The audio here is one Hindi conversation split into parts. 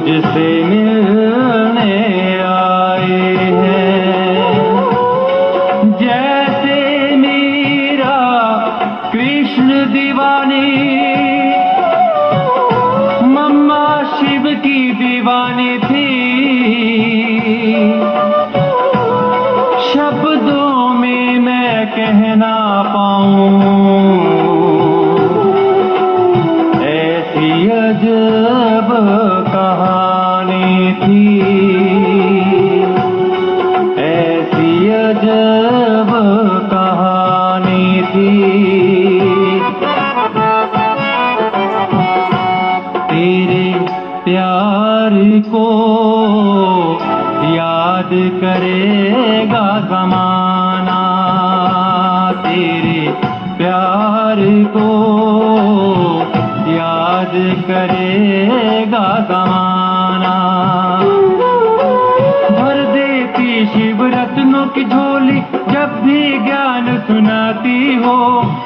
मुझसे मिलने आए हैं। जैसे मीरा कृष्ण दीवानी, मम्मा शिव की दीवानी थी। शब्दों में मैं कह ना पाऊं, ऐसी अजब कहानी थी, ऐसी अजब कहानी थी। तेरे प्यार को याद करेगा ज़माना, तेरे प्यार को याद करेगा ज़माना। भर देती शिव रत्नों की झोली जब भी ज्ञान सुनाती हो,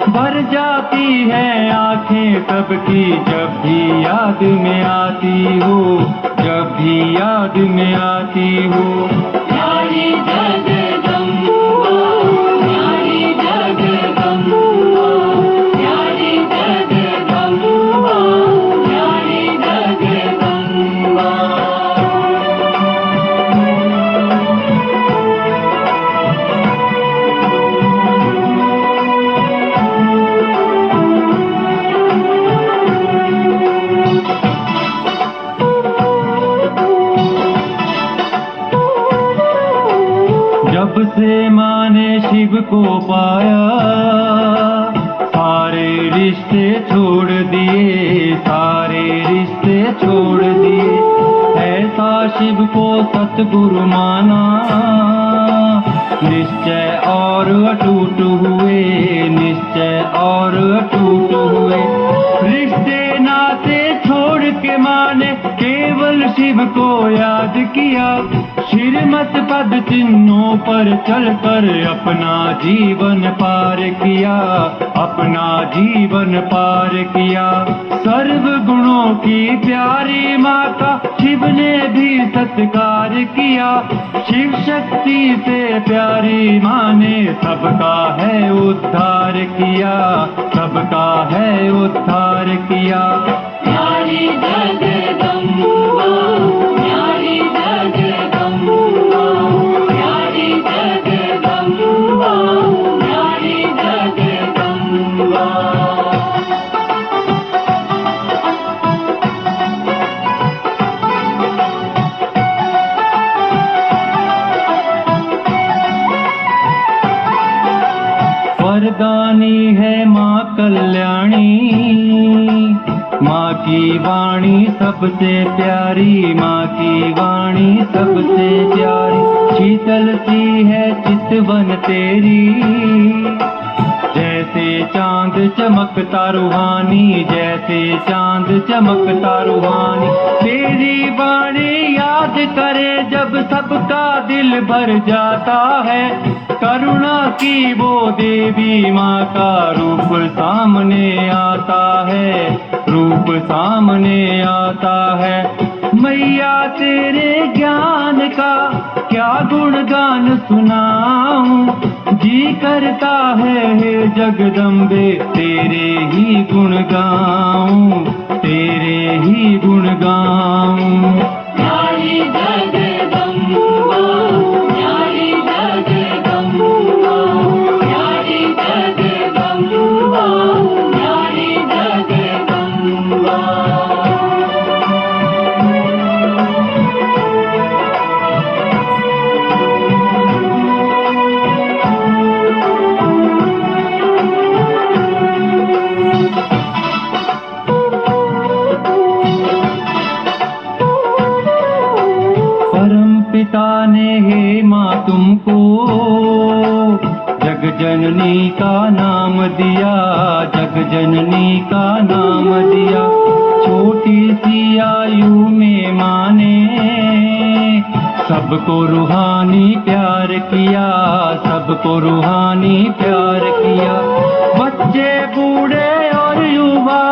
भर जाती है आंखें सबकी जब भी याद में आती हो, जब भी याद में आती हो। प्यारी जगदम्बा, प्यारी जगदम्बा, प्यारी जगदम्बा, प्यारी जगदम्बा। जब से माँ ने शिव को पाया, सारे रिश्ते छोड़ दिए, सारे रिश्ते छोड़ दिए। ऐसा शिव को सतगुरु माना, निश्चय और अटूट हुए, निश्चय और अटूट हुए। रिश्ते नाते छोड़ के माँ ने केवल शिव को याद किया। श्रीमत पद चिन्हों पर चलकर अपना जीवन पार किया, अपना जीवन पार किया। सर्व गुणों की प्यारी माँ का शिव ने भी सत्कार किया। शिव शक्ति से प्यारी माँ ने सबका है उद्धार किया, सबका है उद्धार किया। प्यारी जगदम्बा, प्यारी जगदम्बा, प्यारी जगदम्बा, प्यारी जगदम्बा। वरदानी है माँ कल्याणी, माँ की वाणी सबसे प्यारी, माँ की वाणी सबसे प्यारी। शीतल सी है चितवन तेरी, जैसे चांद चमकता रूहानी, जैसे चांद चमकता रूहानी। तेरी वाणी याद करे जब सबका दिल भर जाता है। करुणा की वो देवी माँ का रूप सामने आता है, रूप सामने आता है। मैया तेरे ज्ञान का क्या गुणगान सुनाऊं, जी करता है हे जगदम्बे तेरे ही गुण गाऊं, तेरे ही गुण गाऊं। प्यारी जगदम्बा, प्यारी जगदम्बा, प्यारी जगदम्बा, प्यारी जगदम्बा। पिता ने हे माँ तुमको जग जननी का नाम दिया, जग जननी का नाम दिया। छोटी सी आयु में माँ ने सबको रूहानी प्यार किया, सबको रूहानी प्यार किया। बच्चे बूढ़े और युवा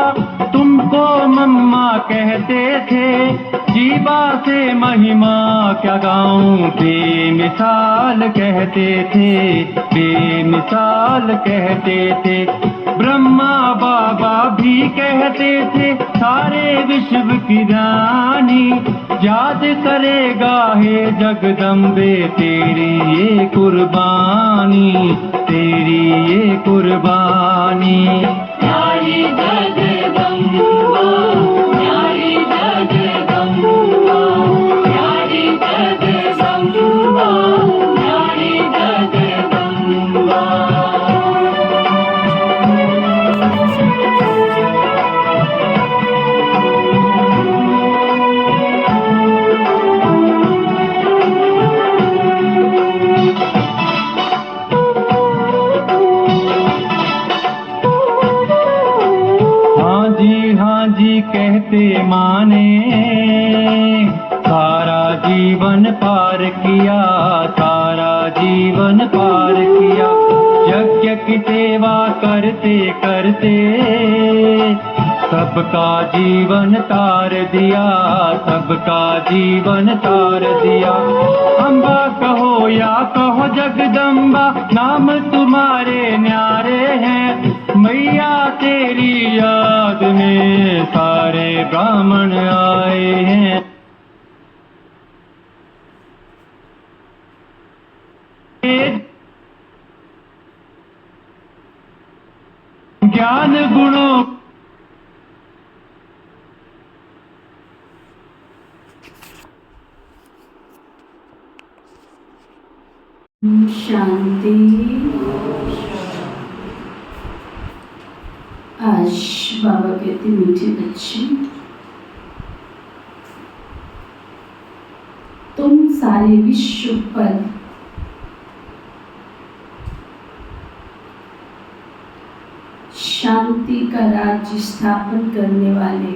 तुमको मम्मा कहते थे, जीवा से महिमा क्या गाऊं, बेमिसाल कहते थे, बेमिसाल कहते थे। ब्रह्मा बाबा भी कहते थे, सारे विश्व की रानी, याद करेगा हे जगदम्बे तेरी ये कुर्बानी, तेरी ये कुर्बानी। न्यारी जगदम्बा, न्यारी जगदम्बा, न्यारी जगदम्बा, न्यारी जगदम्बा। हाँ जी कहते माने, सारा जीवन पार किया, सारा जीवन पार किया। यज्ञ की सेवा करते करते सबका जीवन तार दिया, सबका जीवन तार दिया। अम्बा कहो या कहो जगदम्बा, नाम तुम्हारे न्यारे हैं। मैया तेरी याद में सारे ब्राह्मण आए हैं। ज्ञान गुणों शांति। आज बाबा कहते मीठे बच्चे, तुम सारे विश्व पर शांति का राज्य स्थापन करने वाले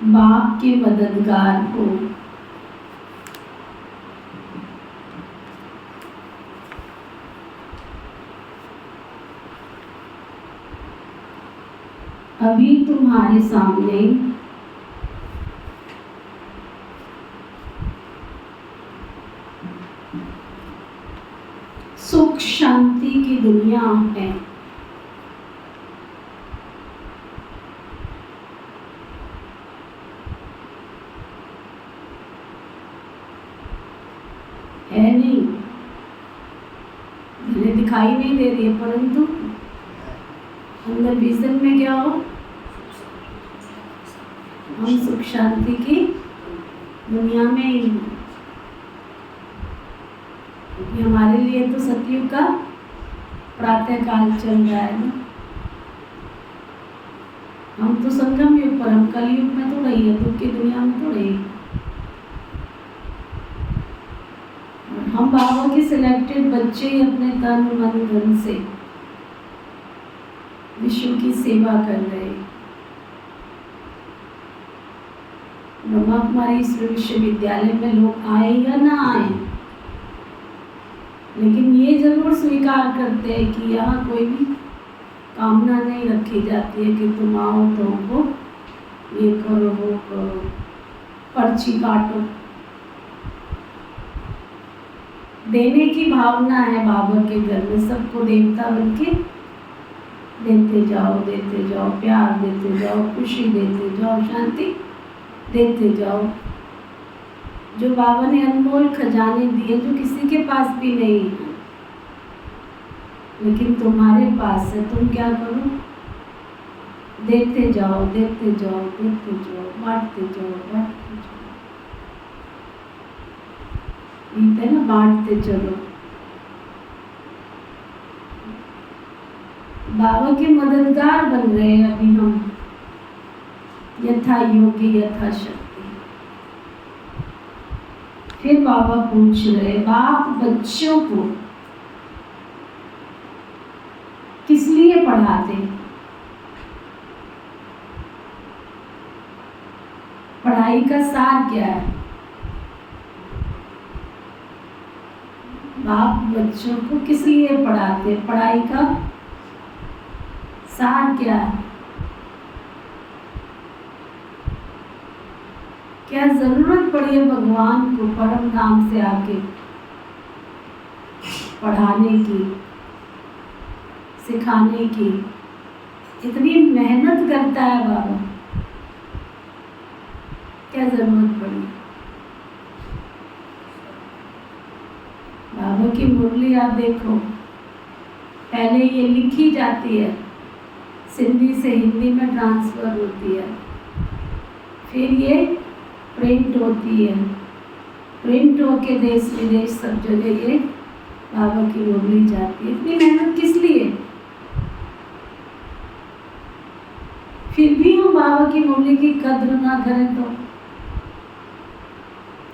बाप के मददगार हो। अभी तुम्हारे सामने सुख शांति की दुनिया है। है नहीं, मुझे दिखाई नहीं दे रही है, परंतु अंदर विजन में क्या हो, हम सुख शांति की दुनिया में ही हैं। ये हमारे लिए तो सतयुग का प्रातः काल चल रहा है ना। हम तो संगम युग पर, हम कलयुग में तो नहीं है, दुख की दुनिया में तो नहीं। हम बाबा के सिलेक्टेड बच्चे ही अपने तन मन धन से विश्व की सेवा कर रहे हैं। ब्रह्मा कुमारी ईश्वर विश्वविद्यालय में लोग आए या ना आए, लेकिन ये जरूर स्वीकार करते हैं कि यहाँ कोई भी कामना नहीं रखी जाती है कि तुम आओ तो हमको ये करो वो करो, पर्ची काटो। देने की भावना है बाबा के घर में, सबको देवता बन के देते जाओ, प्यार देते जाओ, खुशी देते जाओ, शांति देते जाओ। जो बाबा ने अनमोल खजाने दिए जो किसी के पास भी नहीं है, लेकिन तुम्हारे पास है, तुम क्या करो, देते जाओ, देते जाओ, देते जाओ, बांटते जाओ, बांटते जाओ। गीत है ना, बांटते चलो। बाबा के मददगार बन रहे हैं अभी हम, यथा योग्य यथा शक्ति। फिर बाबा पूछ रहे, बाप बच्चों को किस लिए पढ़ाते? पढ़ाई का सार क्या है? बाप बच्चों को किस लिए पढ़ाते? पढ़ाई का सार क्या है? क्या जरूरत पड़ी है भगवान को परम धाम से आके पढ़ाने की, सिखाने की? इतनी मेहनत करता है बाबा, क्या जरूरत पड़ी? बाबा की मुरली आप देखो, पहले ये लिखी जाती है, सिंधी से हिंदी में ट्रांसफर होती है, फिर ये प्रिंट होती है, प्रिंट होके देश विदेश सब जगह ये बाबा की मुरली जाती है। इतनी मेहनत किस लिए? फिर भी हम बाबा की मुरली की कद्र ना करें तो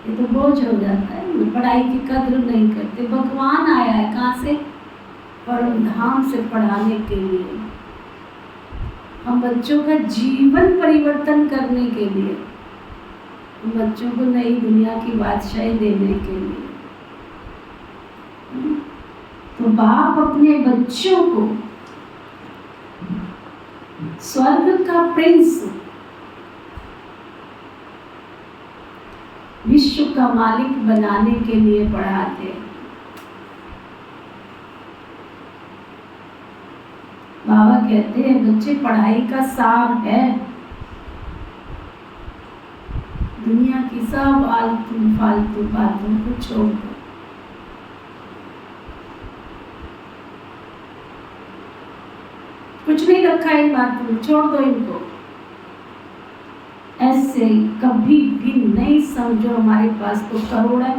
ये तो बोझ हो जाता है। पढ़ाई की कद्र नहीं करते। भगवान आया है कहाँ से? परम धाम से पढ़ाने के लिए, हम बच्चों का जीवन परिवर्तन करने के लिए, हम बच्चों को नई दुनिया की बादशाही देने के लिए। तो बाप अपने बच्चों को स्वर्ग का प्रिंस, विश्व का मालिक बनाने के लिए पढ़ाते हैं। बाबा कहते हैं बच्चे पढ़ाई का सार है, दुनिया की सब आलतू फालतू बातों को छोड़ दो। कुछ नहीं रखा इन बातों में, छोड़ दो इनको। ऐसे कभी भी नहीं समझो हमारे पास तो करोड़ है,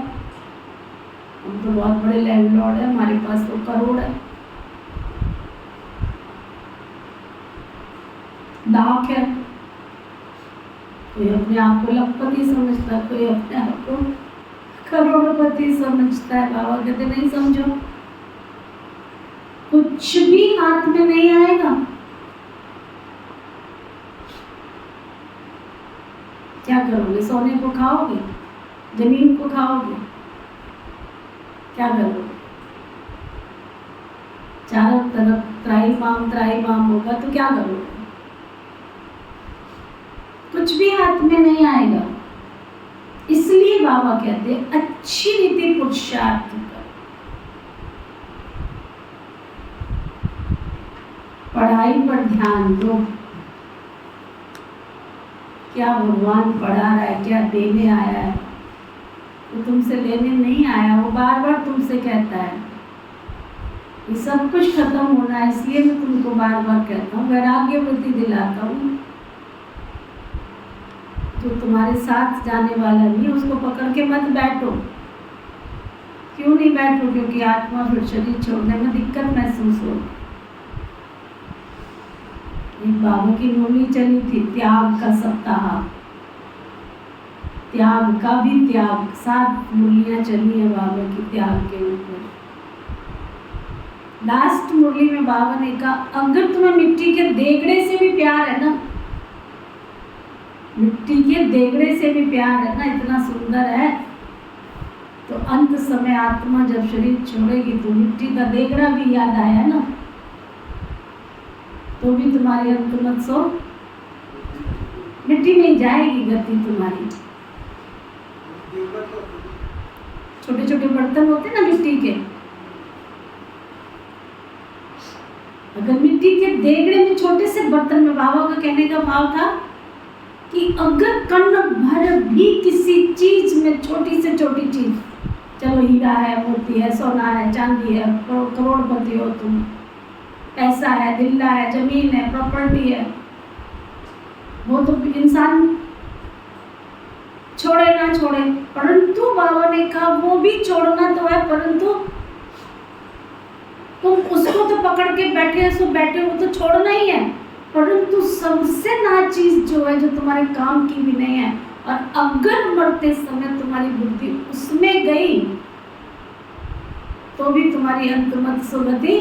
हम तो बहुत बड़े लैंडलॉर्ड है, हमारे पास तो करोड़ है, लाख है। कोई अपने आप को लखपति समझता है, कोई अपने आप को करोड़पति समझता है। बाबा कहते नहीं समझो, कुछ भी हाथ में नहीं आएगा। क्या करोगे? सोने को खाओगे? जमीन को खाओगे? क्या करोगे? चारों तरफ त्राईमाम होगा तो क्या करोगे? कुछ भी हाथ में नहीं आएगा। इसलिए बाबा कहते हैं अच्छी रीति पुरुषार्थ कर, पढ़ाई पर ध्यान दो। क्या भगवान पढ़ा रहा है, क्या देने आया है? वो तुमसे लेने नहीं आया, वो बार बार तुमसे कहता है ये सब कुछ खत्म होना है, इसलिए मैं तुमको बार बार कहता हूँ, वैराग्य वृत्ति दिलाता हूँ। जो तुम्हारे साथ जाने वाला नहीं, उसको पकड़ के मत बैठो। क्यों नहीं बैठो? क्योंकि आत्मा फिर शरीर छोड़ने में दिक्कत महसूस हो। एक बाबा की मुरली चली थी, त्याग का सप्ताह, त्याग का भी त्याग, 7 मुरलियां चली है बाबा की त्याग के ऊपर। लास्ट मुरली में बाबा ने कहा अगर तुम्हें मिट्टी के देगड़े से भी प्यार है ना, मिट्टी के देगड़े से भी प्यार है ना, इतना सुंदर है, तो अंत समय आत्मा जब शरीर छोड़ेगी तो मिट्टी का देगड़ा भी याद आया ना, तो भी तुम्हारी अंत मत सो, मिट्टी में ही जाएगी गति तुम्हारी। छोटे छोटे बर्तन होते ना मिट्टी के, अगर मिट्टी के देगड़े में छोटे से बर्तन में, बाबा का कहने का भाव था कि अगर कण भर भी किसी चीज में, छोटी से छोटी चीज, चलो हीरा है, मोती है, सोना है, चांदी है, करोड़पति हो तुम, पैसा है, दिल्ला है, जमीन है, प्रॉपर्टी है, वो तो इंसान छोड़े ना छोड़े, परंतु बाबा ने कहा वो भी छोड़ना तो है, परंतु तुम उसको तो पकड़ के बैठे हो तो छोड़ना ही है, परंतु सबसे ना चीज जो है, जो तुम्हारे काम की भी नहीं है, और अगर मरते समय तुम्हारी बुद्धि उसमें गई तो भी तुम्हारी अंतमत सुगति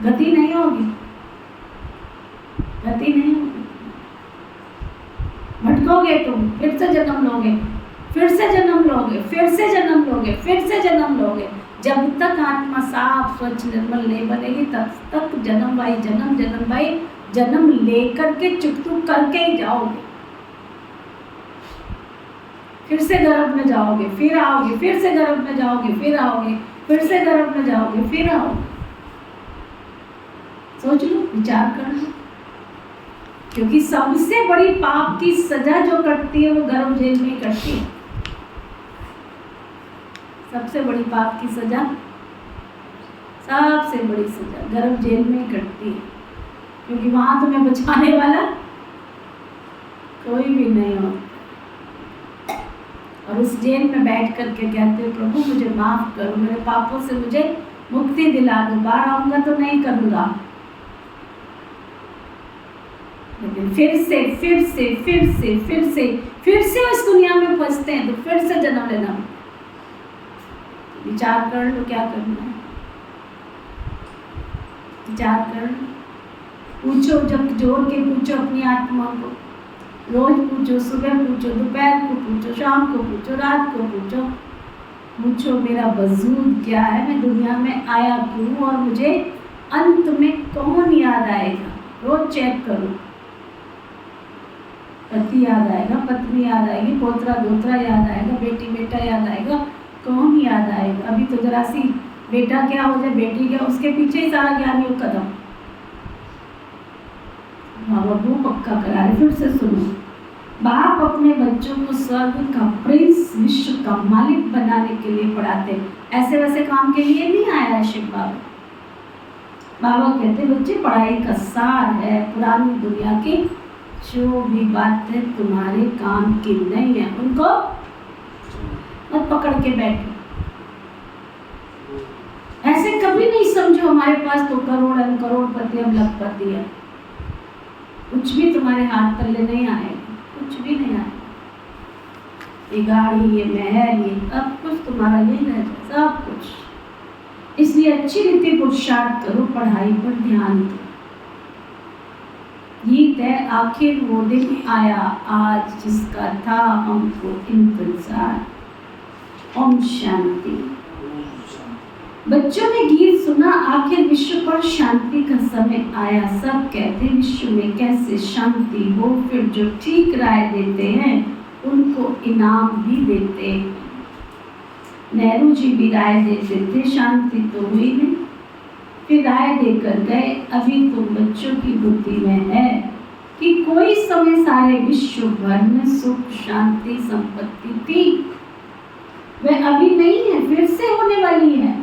गति नहीं होगी, गति नहीं होगी। भटकोगे तुम, फिर से जन्म लोगे, फिर से जन्म लोगे, फिर से जन्म लोगे, फिर से जन्म लोगे, जब तक आत्मा साफ स्वच्छ निर्मल नहीं बनेगी तब तक जन्म भाई जन्म लेकर के चुकतू करके ही जाओगे। फिर से गर्भ में जाओगे, फिर आओगे, फिर से गर्भ में जाओगे, फिर आओगे, फिर से गर्भ में जाओगे, फिर आओगे। सोच लो, विचार कर लो, क्योंकि सबसे बड़ी पाप की सजा जो कटती है वो गर्भ जेल में ही कटती है। सबसे बड़ी पाप की सजा, सबसे बड़ी सजा गर्भ जेल में ही कटती है, क्योंकि वहां तुम्हें बचाने वाला कोई भी नहीं होता। और उस जेल में बैठ करके कहते हो प्रभु मुझे माफ करो, मेरे पापों से मुझे मुक्ति दिला दो, बाहर आऊंगा तो नहीं करूंगा। लेकिन फिर से इस दुनिया में फंसते हैं तो फिर से जन्म लेना। विचार कर लो क्या करना है, विचार कर लो, पूछो, जब जोड़ के पूछो अपनी आत्मा को, रोज पूछो, सुबह पूछो, दोपहर को पूछो, शाम को पूछो, रात को पूछो, पूछो मेरा वजूद क्या है, मैं दुनिया में आया क्यों और मुझे अंत में कौन याद आएगा। रोज चेक करो, पति याद आएगा, पत्नी याद आएगी, पोतरा दोतरा याद आएगा, बेटी बेटा याद आएगा, कौन याद आएगा। अभी तो जरा सी बेटा क्या हो जाए, बेटी क्या, उसके पीछे ही सारा ज्ञानी कदम। बाबा वो पक्का करा रहे, फिर से सुनो। बाप अपने बच्चों को स्वर्ग का प्रिंस, विश्व का मालिक बनाने के लिए पढ़ाते, ऐसे वैसे काम के लिए नहीं आया है शिव बाबा। बाबा कहते बच्चे पढ़ाई का सार है, पुरानी दुनिया की जो भी बातें तुम्हारे काम की नहीं है उनको मत पकड़ के बैठो। ऐसे कभी नहीं समझो हमारे पास तो करोड़पति हम लखपति है, कुछ भी तुम्हारे हाथ तले नहीं आएगा, कुछ भी नहीं आएगा। ये गाड़ी, ये महल, ये सब कुछ तुम्हारा नहीं रह जाए, सब कुछ। इसलिए अच्छी रीति पुरुषार्थ करो, पढ़ाई पर ध्यान दो। गीत है आखिर वो दिन आया आज जिसका था हमको इंतजार। ओम शांति। बच्चों ने गीत सुना, आखिर विश्व पर शांति का समय आया। सब कहते विश्व में कैसे शांति हो, फिर जो ठीक राय देते हैं उनको इनाम भी देते हैं। नेहरू जी भी राय देते थे, शांति तो हुई नहीं, फिर राय देकर गए। अभी तो बच्चों की बुद्धि में है कि कोई समय सारे विश्व भर में सुख शांति संपत्ति थी, वह अभी नहीं है, फिर से होने वाली है।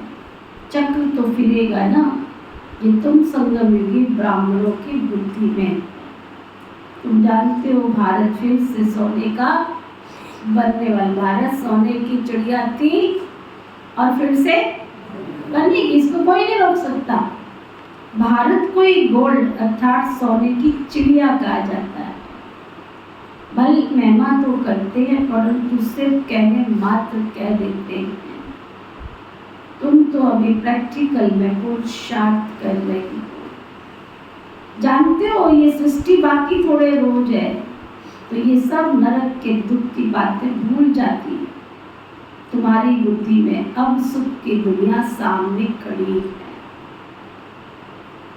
चक्र तो फिरेगा ना, ये तुम संगम युगी ब्राह्मणों की बुद्धि में। तुम जानते हो भारत फिर से सोने का बनने वाला, भारत सोने की चिड़िया थी और फिर से बनेगी, इसको कोई नहीं रोक सकता। भारत को एक गोल्ड अर्थात सोने की चिड़िया कहा जाता है। बल महिमा तो करते हैं परंतु सिर्फ कहने मात्र कह देते हैं। तुम तो अभी प्रैक्टिकल में पुरुषार्थ कर रही हो। जानते हो ये सृष्टि बाकी थोड़े रोज है, तो ये सब नरक के दुख की बातें भूल जाती है। तुम्हारी बुद्धि में अब सुख की दुनिया सामने खड़ी है।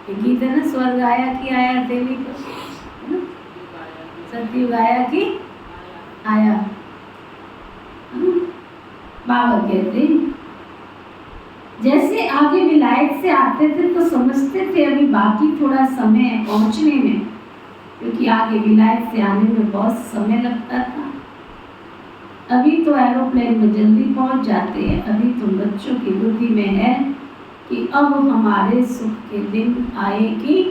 ये गीत है ना, स्वर्ग आया कि आया देवी को, सतयुग आया कि आया। बाबा कहते जैसे आगे विलायत से आते थे तो समझते थे अभी बाकी थोड़ा समय है पहुंचने में, क्योंकि आगे विलायत से आने में बहुत समय लगता था। अभी तो एरोप्लेन में जल्दी पहुंच जाते हैं। अभी तो बच्चों की बुद्धि में है कि अब हमारे सुख के दिन आएगी,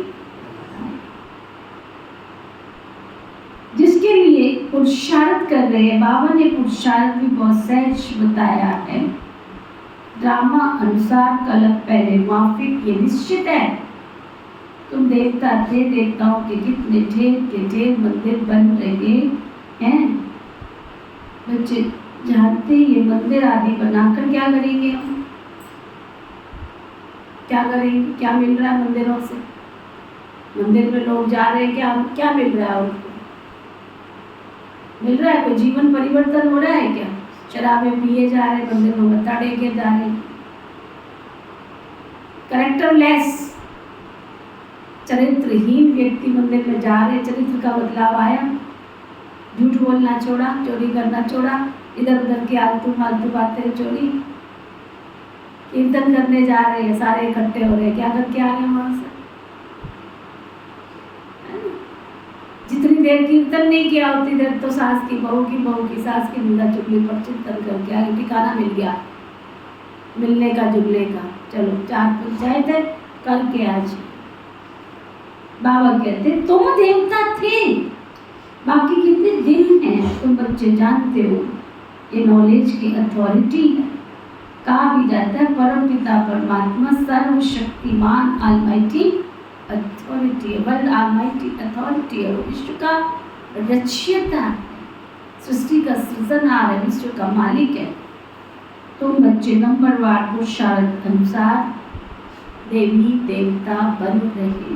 जिसके लिए पुरुषार्थ कर रहे हैं। बाबा ने पुरुषार्थ भी बहुत सहज बताया है। ड्रामा अनुसार कलप पहले माफिक, ये निश्चित है। तुम देवता थे, देवताओं के कितने ढेर के ढेर मंदिर बन रहे हैं। बच्चे जानते ये मंदिर आदि बनाकर क्या करेंगे हम, क्या करेंगे, क्या मिल रहा है मंदिरों से। मंदिर में लोग जा रहे हैं, क्या मिल रहा है उनको, मिल रहा है कोई जीवन परिवर्तन हो रहा है क्या। शराबें पिए जा रहे, मंदिर में मत्था टेके जा रहे, कैरेक्टरलेस, चरित्रहीन व्यक्ति मंदिर में जा रहे, चरित्र का बदलाव आया, झूठ बोलना छोड़ा, चोरी करना छोड़ा, इधर उधर की आलतू फालतू बातें छोड़ी, कीर्तन करने जा रहे हैं, सारे इकट्ठे हो रहे हैं, क्या करके आ रहे हैं वहां से? जितनी देर कीर्तन नहीं किया उतनी देर तो सास की बहू की सास की निंदा चुगली पर चिंतन करके आगे ठिकाना मिल गया, मिलने का जुगले का, चलो 4 पंचायत है करके आज। बाबा कहते तुम देवता थे, बाकी कितने दिन हैं तुम बच्चे जानते हो, ये नॉलेज की अथॉरिटी है। कहा भी जाता है परम पिता परमात्मा सर्वशक्तिमान ऑलमाइटी अथॉरिटी है, वर्ल्ड ऑलमाइटी अथॉरिटी है, विश्व का रचयिता, सृष्टि का सृजनहार है, विश्व का मालिक है। तुम बच्चे नंबरवार पुरुषार्थ अनुसार देवी देवता बन रहे हो।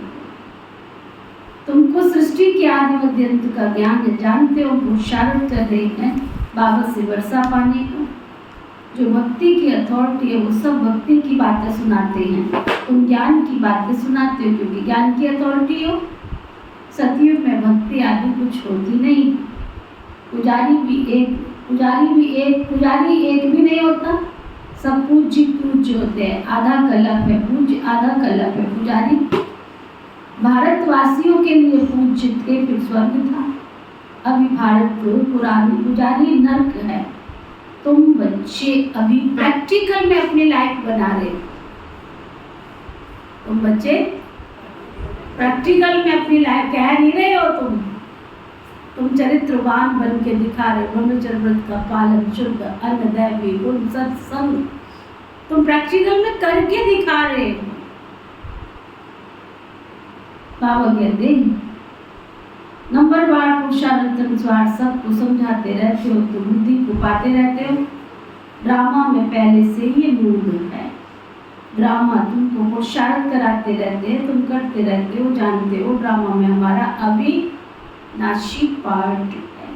तुमको सृष्टि के आदि मध्य अंत का ज्ञान है, जानते हो, पुरुषार्थ कर रहे हैं बाबा से वर्षा पाने का। जो भक्ति की अथॉरिटी है वो सब भक्ति की बातें सुनाते हैं, तुम ज्ञान की बातें सुनाते हो क्योंकि ज्ञान की अथॉरिटी हो। सतयुग में भक्ति आदि कुछ होती नहीं, पुजारी एक भी नहीं होता, सब पूज्य होते हैं। आधा कलप है पूज्य, आधा कलप है पुजारी। भारतवासियों के लिए पूज्य थे, फिर स्वर्ग था, अभी भारत पुरानी पुजारी नर्क है। तुम बच्चे अभी प्रैक्टिकल में अपनी लाइफ बना रहे हो, तुम बच्चे प्रैक्टिकल में अपनी लाइफ कह नहीं रहे हो, तुम चरित्रवान बन के दिखा रहे हो, ब्रह्मचर्य व्रत का पालन, शुद्ध अन्न दैवी गुण सत्संग, तुम प्रैक्टिकल में करके दिखा रहे हो। बाबा कहते नंबरवार पुरुषार्थ अनुसार सबको समझाते रहते हो, तुम बुद्धि को पाते रहते हो। ड्रामा में पहले से ही मूड है, ड्रामा तुमको पुरुषार्थ कराते रहते हैं, तुम करते रहते हो, जानते हो ड्रामा में हमारा अविनाशी पार्ट है।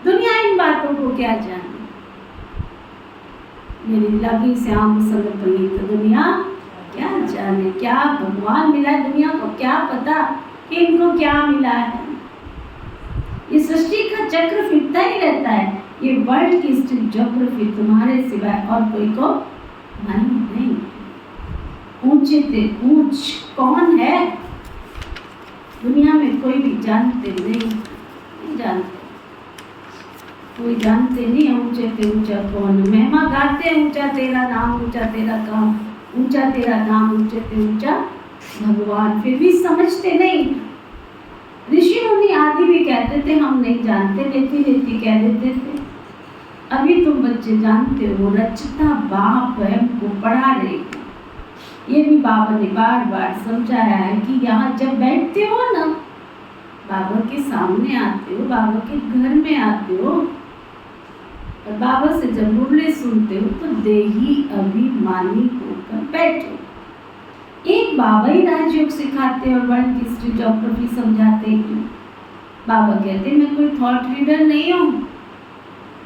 दुनिया इन बातों को क्या जाने, मेरी लगी श्याम संग प्रीत दुनिया क्या जाने, क्या भगवान मिला है दुनिया को, क्या पता कि इनको क्या मिला है। ये सृष्टि का चक्र फिरता ही रहता है, ये वर्ल्ड की ज्योग्राफी तुम्हारे सिवाय और कोई को मालूम नहीं। ऊंचे से ऊंच कौन है दुनिया में, कोई भी जानते नहीं जानते, कोई जानते नहीं ऊंचे से ऊंचा कौन। महिमा गाते ऊंचा तेरा नाम, ऊंचा तेरा काम, ऊंचा तेरा नाम, ऊंचे से ऊंचा भगवान, फिर भी समझते नहीं। ऋषि मुनि आदि भी कहते थे हम नहीं जानते, लेती लेती कह देते थे। अभी तुम बच्चे जानते हो, रचता बाप है, हमको पढ़ा रहे। ये भी बाबा ने बार बार समझाया है कि यहाँ जब बैठते हो ना, बाबा के सामने आते हो, बाबा के घर में आते हो और बाबा से जब मुरली सुनते हो तो देही अभिमानी होकर बैठो। एक बाबा ही राजयोग सिखाते और वर्ल्ड की हिस्ट्री ज्योग्राफी समझाते हैं। बाबा कहते मैं कोई थॉट रीडर नहीं हूँ,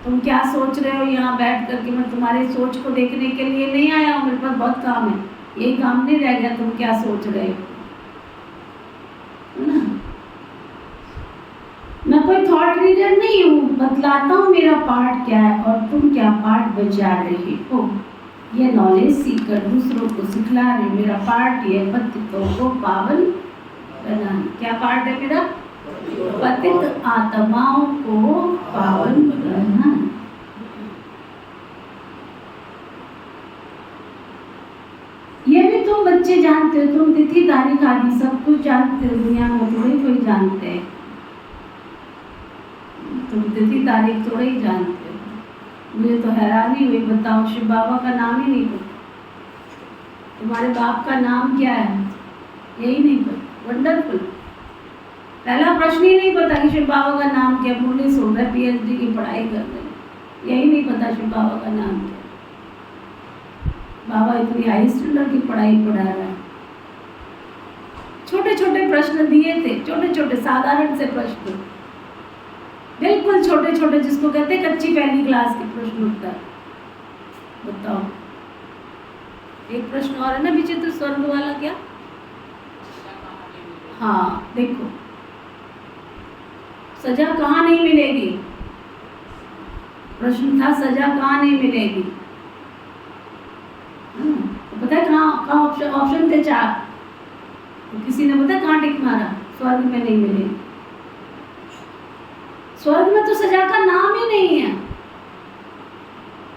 तुम क्या सोच रहे हो यहाँ बैठ करके, मैं तुम्हारी सोच को देखने के लिए नहीं आया हूँ, मेरे पास बहुत काम है, यही काम नहीं रह गया, तुम क्या सोच रहे हो ना। मैं कोई थॉट रीडर नहीं हूँ, बतलाता हूँ मेरा पार्ट क्या है और तुम क्या पार्ट बजा रहे हो। ये नॉलेज सीखकर दूसरों को सिखला रहे। मेरा पार्ट ये पतितों को पावन बनाना। क्या पार्ट है मेरा? पतित आत्माओं को पावन बनाना। ये भी तुम बच्चे जानते हो, तुम तिथि तारीख आदि सब कुछ जानते हो, दुनिया में थोड़ी कोई जानते हैं। तुम तिथि तारीख थोड़े ही जानते हो। मुझे तो हैरानी हुई, बताओ शिव बाबा का नाम ही नहीं पता, तुम्हारे बाप का नाम क्या है यही नहीं पता। वंडरफुल, पहला प्रश्न ही नहीं पता कि शिव बाबा का नाम क्या। पुलिस हो गए, पीएचडी की पढ़ाई कर रहे, यही नहीं पता शिव बाबा का नाम क्या। बाबा इतनी हाई स्टैंडर्ड की पढ़ाई पढ़ा रहा है। छोटे छोटे प्रश्न दिए थे, छोटे छोटे साधारण से प्रश्न, बिल्कुल छोटे छोटे, जिसको कहते हैं कच्ची पहली क्लास के प्रश्न उत्तर। बताओ एक प्रश्न और है ना विचित्र स्वर्ग वाला, क्या? हाँ देखो, सजा कहाँ नहीं मिलेगी? प्रश्न था सजा कहाँ नहीं मिलेगी। तो पता है कहाँ ऑप्शन थे 4, तो किसी ने पता कहाँ टिक मारा? स्वर्ग में नहीं मिलेगी। स्वर्ग में तो सजा का नाम ही नहीं है।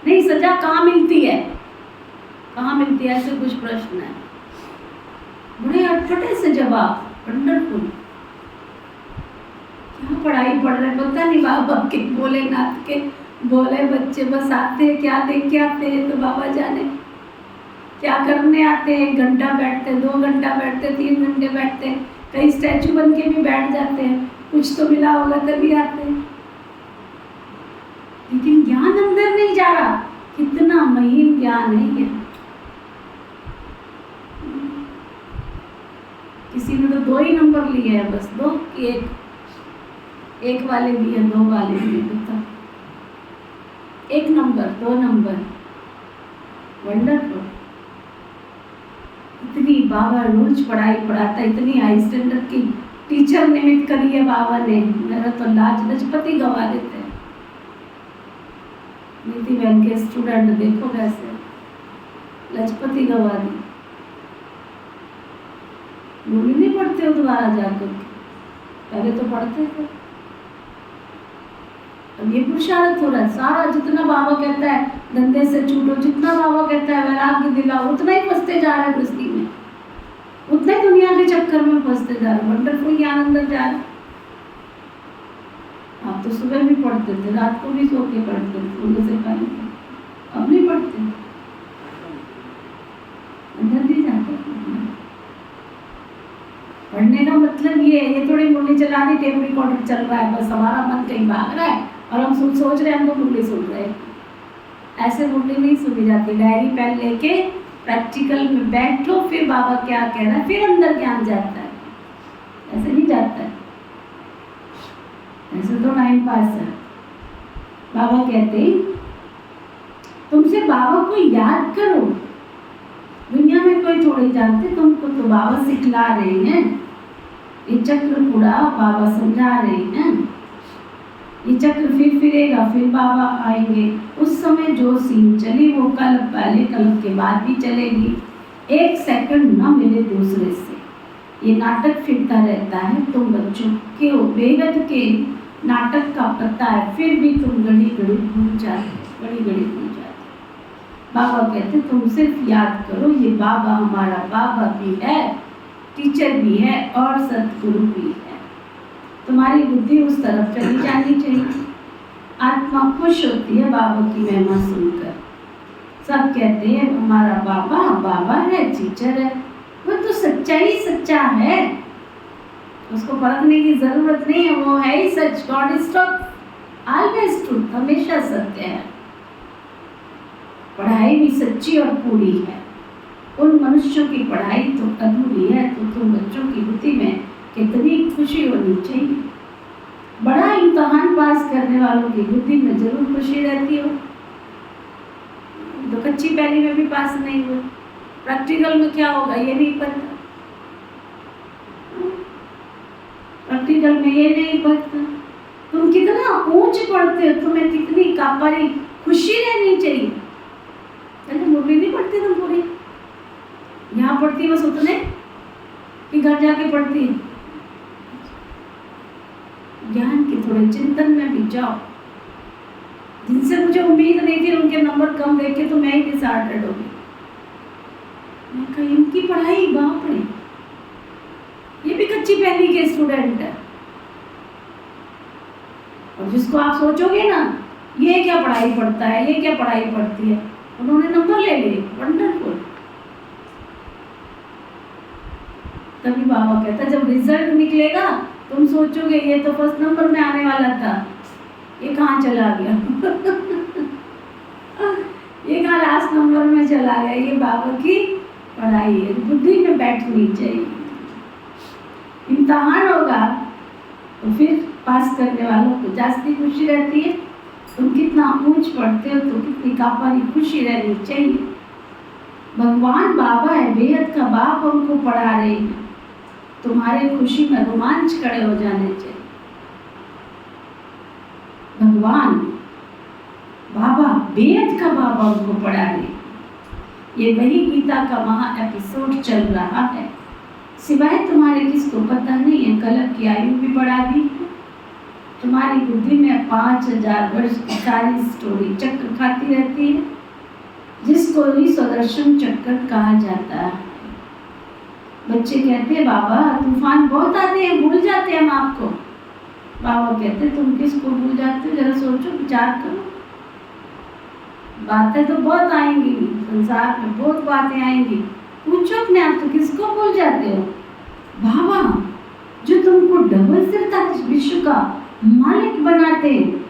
नहीं, सजा कहाँ मिलती है? कहाँ मिलती है? ऐसे कुछ प्रश्न है, बड़े अटपटे से जवाब, वंडरफुल। क्या पढ़ाई पढ़ रहे पता नहीं, बाबा के भोलेनाथ के भोले बच्चे बस आते हैं, क्या देख के आते हैं तो बाबा जाने क्या करने आते हैं। 1 घंटा बैठते, 2 घंटा बैठते, 3 घंटे बैठते, कई स्टैचू बन के भी बैठ जाते हैं, कुछ तो मिला होगा तभी आते हैं, लेकिन ज्ञान अंदर नहीं जा रहा। कितना महीन ज्ञान है ये। किसी ने तो 2 ही नंबर लिए हैं, बस 2 कि 1 वाले भी है, 2 वाले भी है, बता 1 नंबर 2 नंबर, वंडरफुल। इतनी बाबा रोज पढ़ाई पढ़ाता, इतनी हाई स्टैंडर्ड की टीचर निमित्त करी है बाबा ने। मेरा तो लाज लजपति गवा देते हैं। नीति बहन के स्टूडेंट देखो कैसे लजपति गवा दी। बोली नहीं पढ़ते हो दोबारा जाकर, पहले तो पढ़ते थे। अब ये पुरुषार्थ हो रहा है सारा, जितना बाबा कहता है धंधे से छूटो, जितना बाबा कहता है वैराग्य दिलाओ, उतना ही फंसते जा रहे हैं गृहस्थी में, उतना ही दुनिया के चक्कर में फंसते जा रहे। वंडरफुल ज्ञान अंदर जा रहा। आप तो सुबह भी पढ़ते थे, रात को भी सो के पढ़ते थे, सोने से पहले। अब नहीं पढ़ते, अंदर नहीं जाते। पढ़ने का मतलब ये थोड़ी मुरली चला दी, टेप रिकॉर्डर चल रहा है, बस हमारा मन कहीं भाग रहा है और हम सोच रहे हैं हम तो मुरली सुन रहे हैं। ऐसे मुरली नहीं सुनी जाती। डायरी पेन लेके प्रैक्टिकल में बैठो, फिर बाबा क्या कह रहा है, फिर अंदर ज्ञान जाता है। ऐसे नहीं जाता है, ऐसे तो टाइम पास है। बाबा कहते तुमसे बाबा को याद करो। दुनिया में कोई थोड़ी जानते, तुमको तो बाबा सिखला रहे हैं। ये चक्र पूरा बाबा समझा रहे हैं। ये चक्र फिर फिरेगा, फिर बाबा आएंगे। उस समय जो सीन चली वो कल पहले, कल के बाद भी चलेगी। 1 सेकंड ना मिले दूसरे से। ये नाटक फिरता रहता है। तुम बच्चों के बेगत के नाटक का पता है, फिर भी तुम घड़ी घड़ी भूल जाते, घड़ी घड़ी भूल जाते। बाबा कहते तुम सिर्फ याद करो, ये बाबा हमारा बाबा भी है, टीचर भी है और सतगुरु भी है। तुम्हारी बुद्धि उस तरफ चली जानी चाहिए। आत्मा खुश होती है बाबा की महिमा सुनकर। सब कहते हैं हमारा बाबा बाबा है, टीचर है, वो तो सच्चा ही सच्चा है, उसको परखने की जरूरत नहीं है, वो है ही सच। God is truth, always truth, हमेशा सत्य है। पढ़ाई भी सच्ची और पूरी है। उन मनुष्यों की पढ़ाई तो अधूरी है, तो तुम बच्चों की बुद्धि में कितनी खुशी होनी चाहिए। बड़ा इम्तहान पास करने वालों की बुद्धि में जरूर खुशी रहती हो। तो कच्ची पहली में भी पास नहीं हुए, प्रैक्टिकल में क्या होगा ये नहीं पता। प्रैक्टिकल में ये नहीं पता तुम कितना ऊंच पढ़ते हो, तुम्हें कितनी कापारी खुशी रहनी चाहिए। पहले मुरली नहीं पढ़ती तुम पूरी, यहाँ पढ़ती बस उतने कि घर जाके पढ़ती है। ज्ञान के थोड़े चिंतन में भी जाओ। जिनसे मुझे उम्मीद नहीं थी उनके नंबर कम देख के तो मैं ही डिसऑर्डर्ड हो गई। मैं कहा इनकी पढ़ाई बाप रे, ये भी कच्ची पहली के स्टूडेंट है। और जिसको आप सोचोगे ना ये क्या पढ़ाई पढ़ता है, ये क्या पढ़ाई पढ़ती है, उन्होंने नंबर ले लिए। वंडरफुल। तभी बाबा कहता जब रिजल्ट निकलेगा तुम सोचोगे ये तो फर्स्ट नंबर में आने वाला था, ये कहाँ चला गया ये कहाँ लास्ट नंबर में चला गया। ये बाबा की पढ़ाई है, बुद्धि में बैठनी चाहिए। इम्तहान होगा तो फिर पास करने वालों को जास्ती खुशी रहती है। तुम कितना ऊंच पढ़ते हो तो कितनी कापारी खुशी रहनी चाहिए। भगवान बाबा है, बेहद का बाप हमको पढ़ा रहे हैं। तुम्हारे खुशी में रोमांच खड़े हो जाने चाहिए। भगवान बाबा, बेहद का बाबा हमको पढ़ा रहे हैं। ये वही गीता का महा एपिसोड चल रहा है। सिवाय तुम्हारे किसको पता नहीं है, कलप की आयु भी बढ़ा दी है। तुम्हारी बुद्धि में 5000 वर्ष की सारी स्टोरी चक्कर खाती रहती है, जिसको ही सुदर्शन चक्कर कहा जाता है। बच्चे कहते हैं बाबा तूफान बहुत आते हैं, भूल जाते हैं हम आपको। बाबा कहते तुम किसको भूल जाते हो, जरा सोचो, विचार करो। बातें तो बहुत आएंगी, संसार में बहुत बातें आएंगी, पूछो अपने आप से किसको भूल जाते हो। बाबा जो तुमको डबल सिरताज विश्व का मालिक बनाते हैं,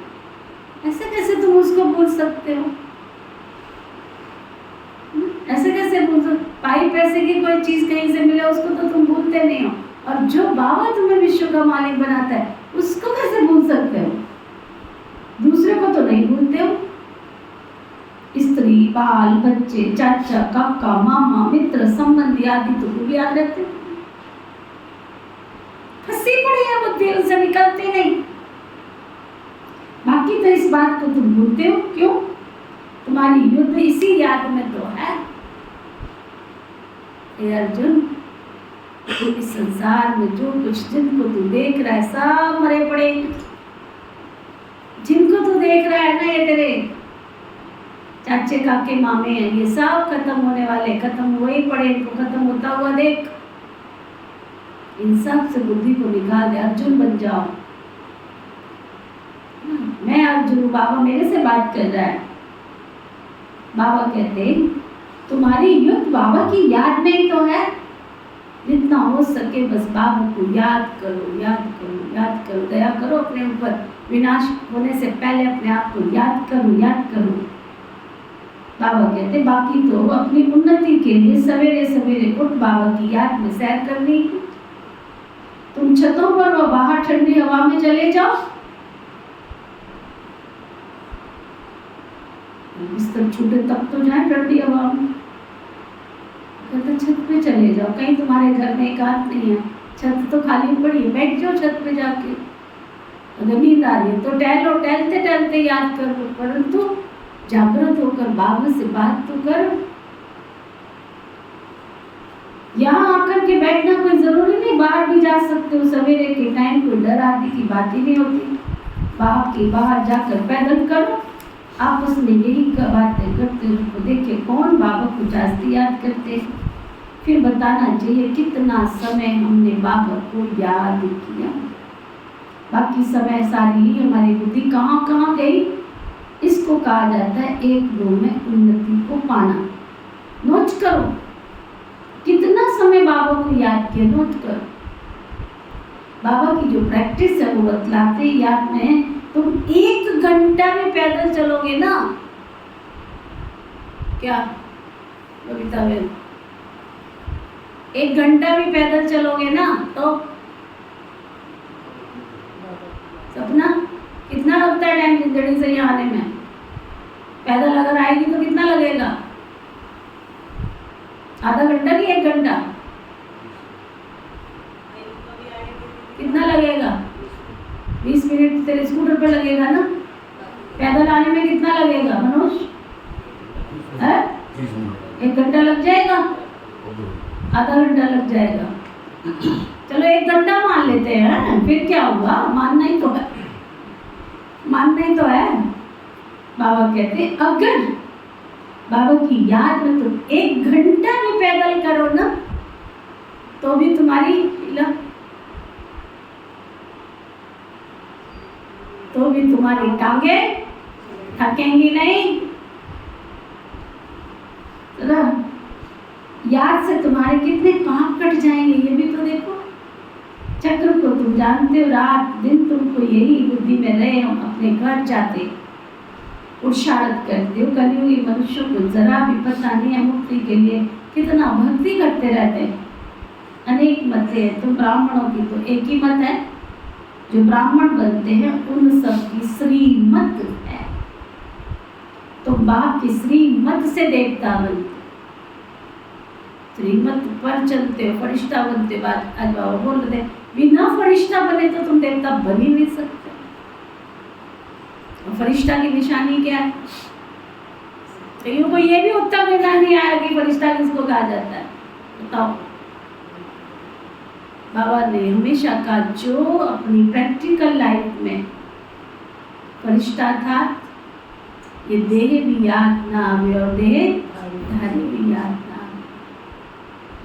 ऐसे कैसे तुम उसको भूल सकते हो? ऐसे कैसे भूल सकते? पाई पैसे की कोई चीज कहीं से मिले उसको तो तुम भूलते नहीं हो, और जो बाबा तुम्हें विश्व का मालिक बनाता है उसको कैसे भूल सकते हो? दूसरे को तो नहीं भूलते हो। स्त्री, बाल, बच्चे, चाचा, काका, मामा, मित्र, संबंधी आदि तो वो भी याद रहते। फंसी पड़ी है बुद्धि, उनसे निकलती नहीं। बाकी तो इस बात को तुम भूलते हो। क्यों? तुम्हारी युद्ध इसी याद में तो है। हे अर्जुन, इस संसार में जो कुछ जिनको तू देख रहा है सब मरे पड़े। जिनको तू देख रहा है ना, ये तेरे चाचे काके मामे हैं, ये सब खत्म होने वाले, खत्म हुए ही पड़े। इनको खत्म होता हुआ देख। इन सब से बुद्धि को निकाल दे, अर्जुन बन जाओ। मैं अर्जुन हूँ, बाबा मेरे से बात कर रहा है। बाबा कहते तुम्हारी युद्ध बाबा की याद में ही तो है। जितना हो सके बस बाबा को याद करो, याद करो, याद करो। दया करो अपने ऊपर, विनाश होने से पहले अपने आप को याद करो, याद करो। बाबा कहते बाकी तो अपनी उन्नति के लिए सवेरे सवेरे उठ बाबा की याद में सैर करनी। तुम छतों पर व बाहर ठंडी हवा में चले जाओ। बिस्तर छूटे तब तो जाए ठंडी हवा में। कहते छत पे चले जाओ, कहीं तुम्हारे घर में एक आध नहीं है, छत तो खाली पड़ी है, बैठ जाओ छत पे जाके। अगर नींद आ रही है तो टहलो, टहलते टहलते याद करो, परंतु जागृत होकर बाबा से बात तो करो। यहाँ आकर के बैठना कोई जरूरी नहीं, बाहर भी जा सकते हो। सवेरे के टाइम कोई डर आदि की बात ही नहीं होती। बाहर जाकर पैदल करो, आपस में यही बातें करते हो। देखिए कौन बाबा को जास्ती याद करते हैं, फिर बताना चाहिए कितना समय हमने बाबा को याद किया। बाकी समय सारी ही हमारी बुद्धि कहाँ कहाँ गई। इसको कहा जाता है एक दो में उन्नति को पाना। नोट करो कितना समय बाबा को याद किया, नोट करो। बाबा की जो प्रैक्टिस है वो बतलाते याद में। तुम 1 घंटा में पैदल चलोगे ना, क्या कविता बहन, 1 घंटा भी पैदल चलोगे ना तो सपना कितना लगता है टाइम जिंदगी से यहाँ आने में? पैदल अगर आएगी तो कितना लगेगा? आधा घंटा कि 1 घंटा? कितना लगेगा? 20 मिनट तेरे स्कूटर पर लगेगा ना। पैदल आने में कितना लगेगा मनोज? 1 घंटा लग जाएगा, आधा घंटा लग जाएगा। चलो 1 घंटा मान लेते हैं, फिर क्या हुआ? मानना ही तो है, मानना ही तो है। बाबा कहते अगर बाबा की याद में तुम 1 घंटा भी पैदल करो ना तो भी तुम्हारी टांगे थकेंगी नहीं। याद से तुम्हारे कितने पाप कट जाएंगे ये भी तो देखो। चक्र को तुम जानते हो, रात दिन तुमको यही बुद्धि में रहे हम अपने घर जाते पुरुषार्थ करते हो। कलियुगी मनुष्यों को जरा भी पता नहीं है मुक्ति के लिए कितना भक्ति करते रहते हैं। अनेक मत है, तो ब्राह्मणों की तो एक ही मत है, जो ब्राह्मण बनते हैं उन सब की श्रीमत है। तो बाप की श्रीमत से देवता बनते, श्रीमत पर चलते हो, फरिश्ता बनते बाद आज बाबा बोल रहे थे, बिना फरिश्ता बने तो तुम देवता बन ही नहीं सकते। और फरिश्ता की निशानी क्या है? कईयों को ये भी उत्तर देना नहीं आया कि फरिश्ता किसको कहा जाता है, बताओ। बाबा ने हमेशा कहा जो अपनी प्रैक्टिकल लाइफ में फरिश्ता था, ये देह भी याद ना आवे और देह धारी भी याद ना आवे।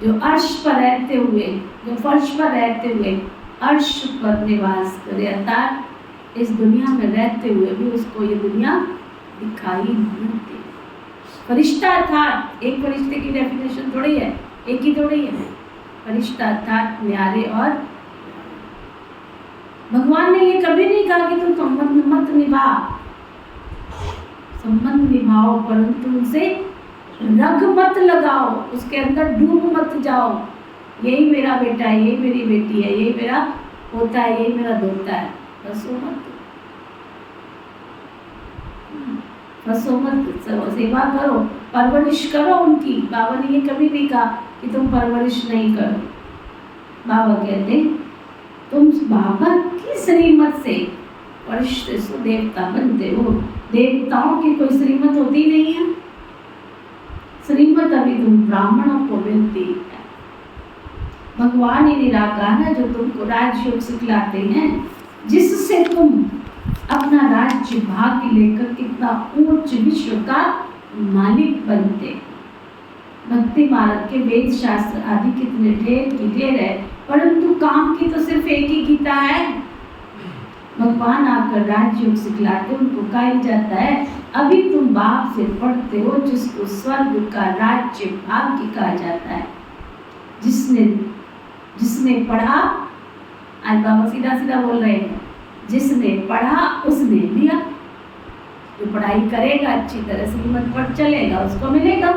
जो अर्श पर रहते हुए, जो फर्श पर रहते हुए अर्श पर निवास करे, अर्थात इस दुनिया में रहते हुए भी उसको ये दुनिया दिखाई नहीं देती। फरिश्ता था, एक फरिश्ते की डेफिनेशन थोड़ी है, एक ही थोड़ी है। फरिश्ता था न्यारे, और भगवान ने ये कभी नहीं कहा कि तुम संबंध मत निभा, संबंध निभाओ परंतु उनसे रग मत लगाओ, उसके अंदर डूब मत जाओ। यही मेरा बेटा है, यही मेरी बेटी है, यही मेरा पोता है, यही मेरा धोता है, फंसो मत, फंसो मत, सेवा करो, परवरिश करो उनकी। बाबा ने ये कभी नहीं कहा कि तुम परवरिश नहीं करो। बाबा कहते तुम बाबा की श्रीमत से फरिश्ते से देवता बनते हो। देवताओं की कोई श्रीमत होती नहीं है, श्रीमत अभी तुम ब्राह्मणों को मिलती है। भगवान ही निराकार है जो तुमको राजयोग सिखलाते हैं, जिससे तुम अपना राज्य भाग्य लेकर कितना ऊंच विश्व का मालिक बनते। भक्ति मार्ग के वेद शास्त्र आदि कितने ढेर है, परंतु काम की तो सिर्फ एक ही गीता है। भगवान आकर राजयोग सिखलाते, उनको कहा जाता है अभी तुम बाप से पढ़ते हो, जिसको स्वर्ग का राज्य भाग्य कहा जाता है। जिसने पढ़ा, आज बाबा सीधा सीधा बोल रहे हैं, जिसने पढ़ा उसने लिया। जो पढ़ाई करेगा अच्छी तरह श्रीमत पढ़ चलेगा उसको मिलेगा।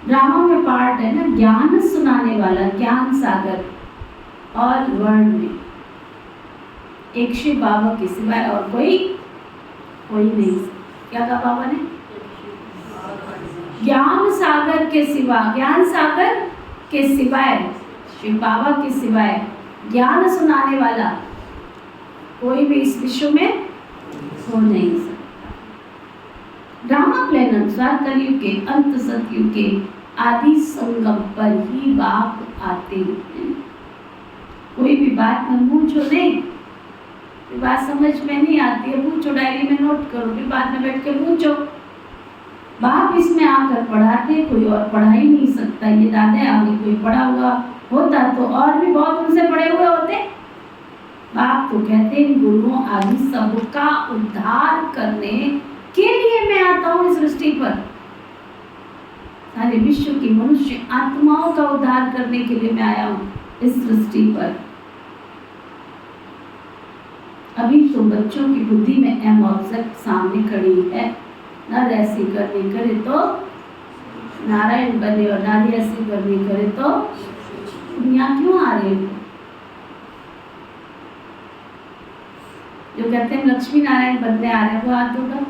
ड्रामा में पार्ट है ना, ज्ञान सुनाने वाला, ज्ञान सागर, और वर्ल्ड में एक शिव बाबा के सिवाय और कोई नहीं। क्या कहा बाबा ने? ज्ञान सागर के सिवा, ज्ञान सागर के सिवाय, शिव बाबा के सिवाय ज्ञान सुनाने वाला कोई भी इस विश्व में हो नहीं सकता। ड्रामा प्लान अनुसार कलयुग के अंत, सतयुग के आदि संगम पर ही बाप आते हैं। कोई भी बात में मुंह छोड़े, बात समझ में नहीं आती है पूछो, डायरी में नोट करो, फिर बाद में बैठ कर पूछो। बाप इसमें आकर पढ़ाते, कोई और पढ़ा ही नहीं सकता। ये दादा आगे कोई पढ़ा हुआ होता तो और भी बहुत उनसे पढ़े हुए होते। बाप तो कहते हैं गुरुओं आदि सबका उद्धार करने के लिए मैं आता हूँ इस सृष्टि पर। सारे विश्व की मनुष्य आत्माओं का उद्धार करने के लिए मैं आया हूँ इस सृष्टि पर। अभी तो बच्चों की बुद्धि में एम ऑब्जेक्ट सामने खड़ी है, नर ऐसी करनी करे तो नारायण बने और नारी ऐसी करनी करे तो दुनिया क्यों आ रही है? जो कहते हैं लक्ष्मी नारायण बनने आ रहे हैं वो हाथ होगा।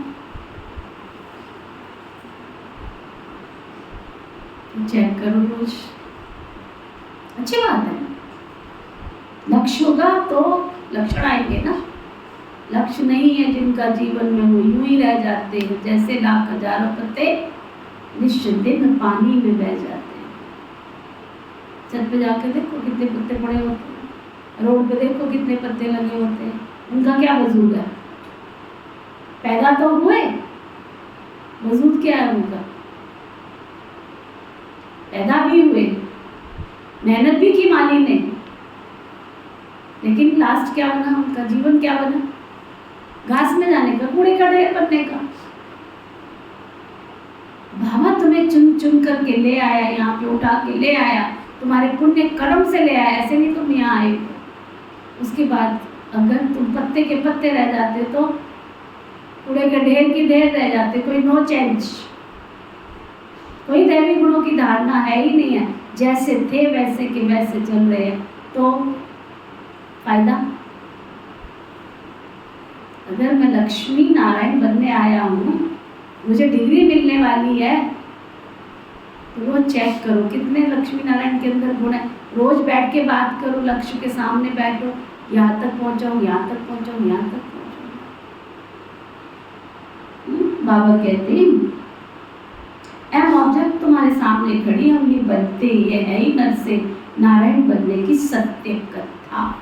चेक करो रोज, अच्छी बात है। लक्ष्य होगा तो लक्षण आएंगे ना। लक्ष्य नहीं है जिनका जीवन में वो यूं ही रह जाते हैं जैसे लाख हजारों पत्ते निश्चित दिन पानी में बह जाते हैं। छत पे जाकर देखो कितने पत्ते पड़े होते हैं, रोड पे देखो कितने पत्ते लगे होते हैं। उनका क्या वजूद है? पैदा तो हुए, वजूद क्या है उनका? पैदा भी हुए, मेहनत भी की माली ने, लेकिन लास्ट क्या बना उनका? जीवन क्या बना? घास में जाने का, कूड़े का ढेर बनने का। बाबा तुम्हें चुन चुन करके ले आया, यहाँ पे उठा के ले आया, तुम्हारे पुण्य कर्म से ले आया, ऐसे नहीं तुम यहाँ आए। उसके बाद अगर तुम पत्ते के पत्ते रह जाते तो कूड़े के ढेर की ढेर रह जाते, कोई नो चेंज, कोई दैवी गुणों की धारणा है ही नहीं है। जैसे थे वैसे के वैसे चल रहे हैं तो फायदा? अगर मैं लक्ष्मी नारायण बनने आया हूँ, मुझे डिग्री मिलने वाली है, रोज चेक करो कितने लक्ष्मी नारायण के अंदर गुण है। रोज बैठ के बात करो, लक्ष्य के सामने बैठो, यहाँ तक पहुँचाओ, यहाँ तक पहुँचाओ, यहाँ तक पहुँचाओ। बाबा कहते हैं एम ऑब्जेक्ट तुम्हारे सामने खड़ी हम नहीं बनते, ये है ही नर से नारायण बनने की सत्य कथा।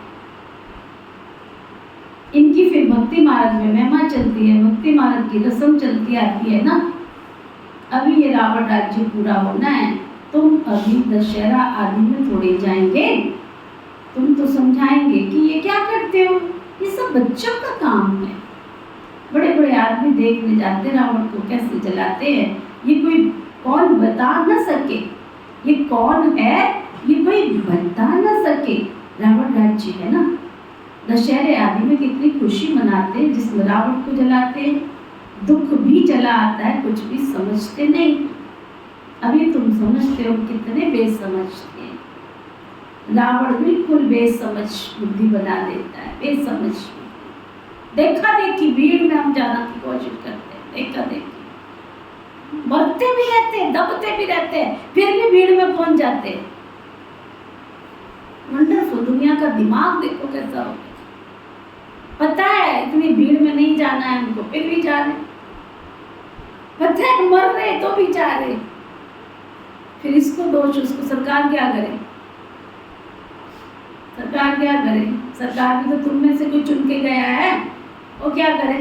इनकी फिर भक्ति मार्ग में महिमा चलती है, भक्ति मार्ग की रस्म चलती आती है ना। अभी ये रावण राज्य पूरा होना है, तुम अभी दशहरा आदि में थोड़े जाएंगे, तुम तो समझाएंगे कि ये क्या करते हो, ये सब बच्चों का काम है। बड़े बड़े आदमी देखने जाते रावण को कैसे जलाते हैं, ये कोई कौन बता न सके, ये कौन है ये कोई बता न सके। रावण राज्य है ना, दशहरे आदि में कितनी खुशी मनाते हैं जिसमें रावण को जलाते हैं, दुख भी चला आता है, कुछ भी समझते नहीं। अभी तुम समझते हो कितने बेसमझ थे। रावण बिल्कुल बेसमझ बुद्धि बना देता है, बेसमझ। देखा देखी भीड़ में हम जाना की कोशिश करते हैं, देखा देखी मरते भी रहते हैं, दबते भी रहते हैं, फिर भी भीड़ में पहुंच जाते हैं। वंडरफुल, दुनिया का दिमाग देखो कैसा हो। पता है इतनी भीड़ में नहीं जाना है हमको, फिर भी जा रहे। पता है मर रहे तो भी जा रहे। फिर इसको दोष, उसको सरकार क्या करे, सरकार क्या करे? सरकार भी तो तुम में से कोई चुन के गया है, वो क्या करे?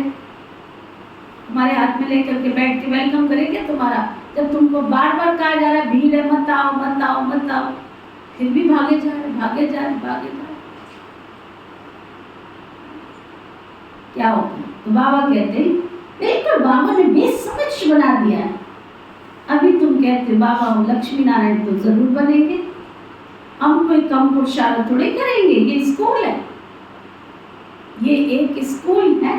तुम्हारे हाथ में लेकर के बैठ के वेलकम करे क्या तुम्हारा? जब तुमको बार बार कहा जा रहा है भीड़ है, मत आओ मत आओ मत आओ, फिर भी भागे जा रहे, भागे जा रहे, भागे जा रहे। क्या होगा? तो बाबा कहते हैं बिल्कुल बाबा ने बेसमझ बना दिया है। अभी तुम कहते हो बाबा हम लक्ष्मी नारायण तो जरूर बनेंगे, हम कोई कम पुरुषार्थ थोड़े करेंगे। ये स्कूल है, ये एक स्कूल है,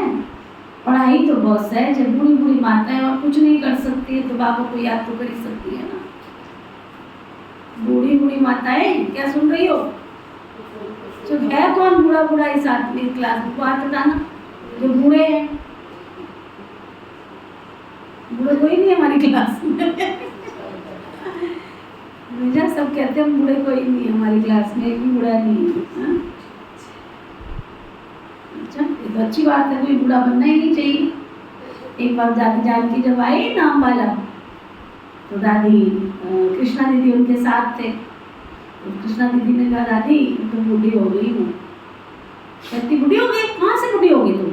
पढ़ाई तो बहुत है। जब बूढ़ी बूढ़ी माताएं और कुछ नहीं कर सकती है तो बाबा को याद तो कर ही सकती है ना। बूढ़ी बूढ़ी माताएं क्या सुन रही हो? जो है कौन बूढ़ा बूढ़ा इस आदमी क्लास में, हाथ उठाना जो बूढ़े हैं। बूढ़े कोई नहीं हमारी क्लास में। मुझे सब कहते हैं बूढ़े कोई नहीं हमारी क्लास में, एक भी बूढ़ा नहीं है। अच्छा, ये तो अच्छी बात है, कोई बूढ़ा बनना ही नहीं चाहिए। एक बार दादी जानकी जब आई नाम वाला, तो दादी कृष्णा दीदी उनके साथ थे। तो कृष्णा दीदी ने कहा दादी तुम बूढ़ी हो गई हूँ। कहती बूढ़ी हो गई? कहाँ से बूढ़ी हो गई तुम?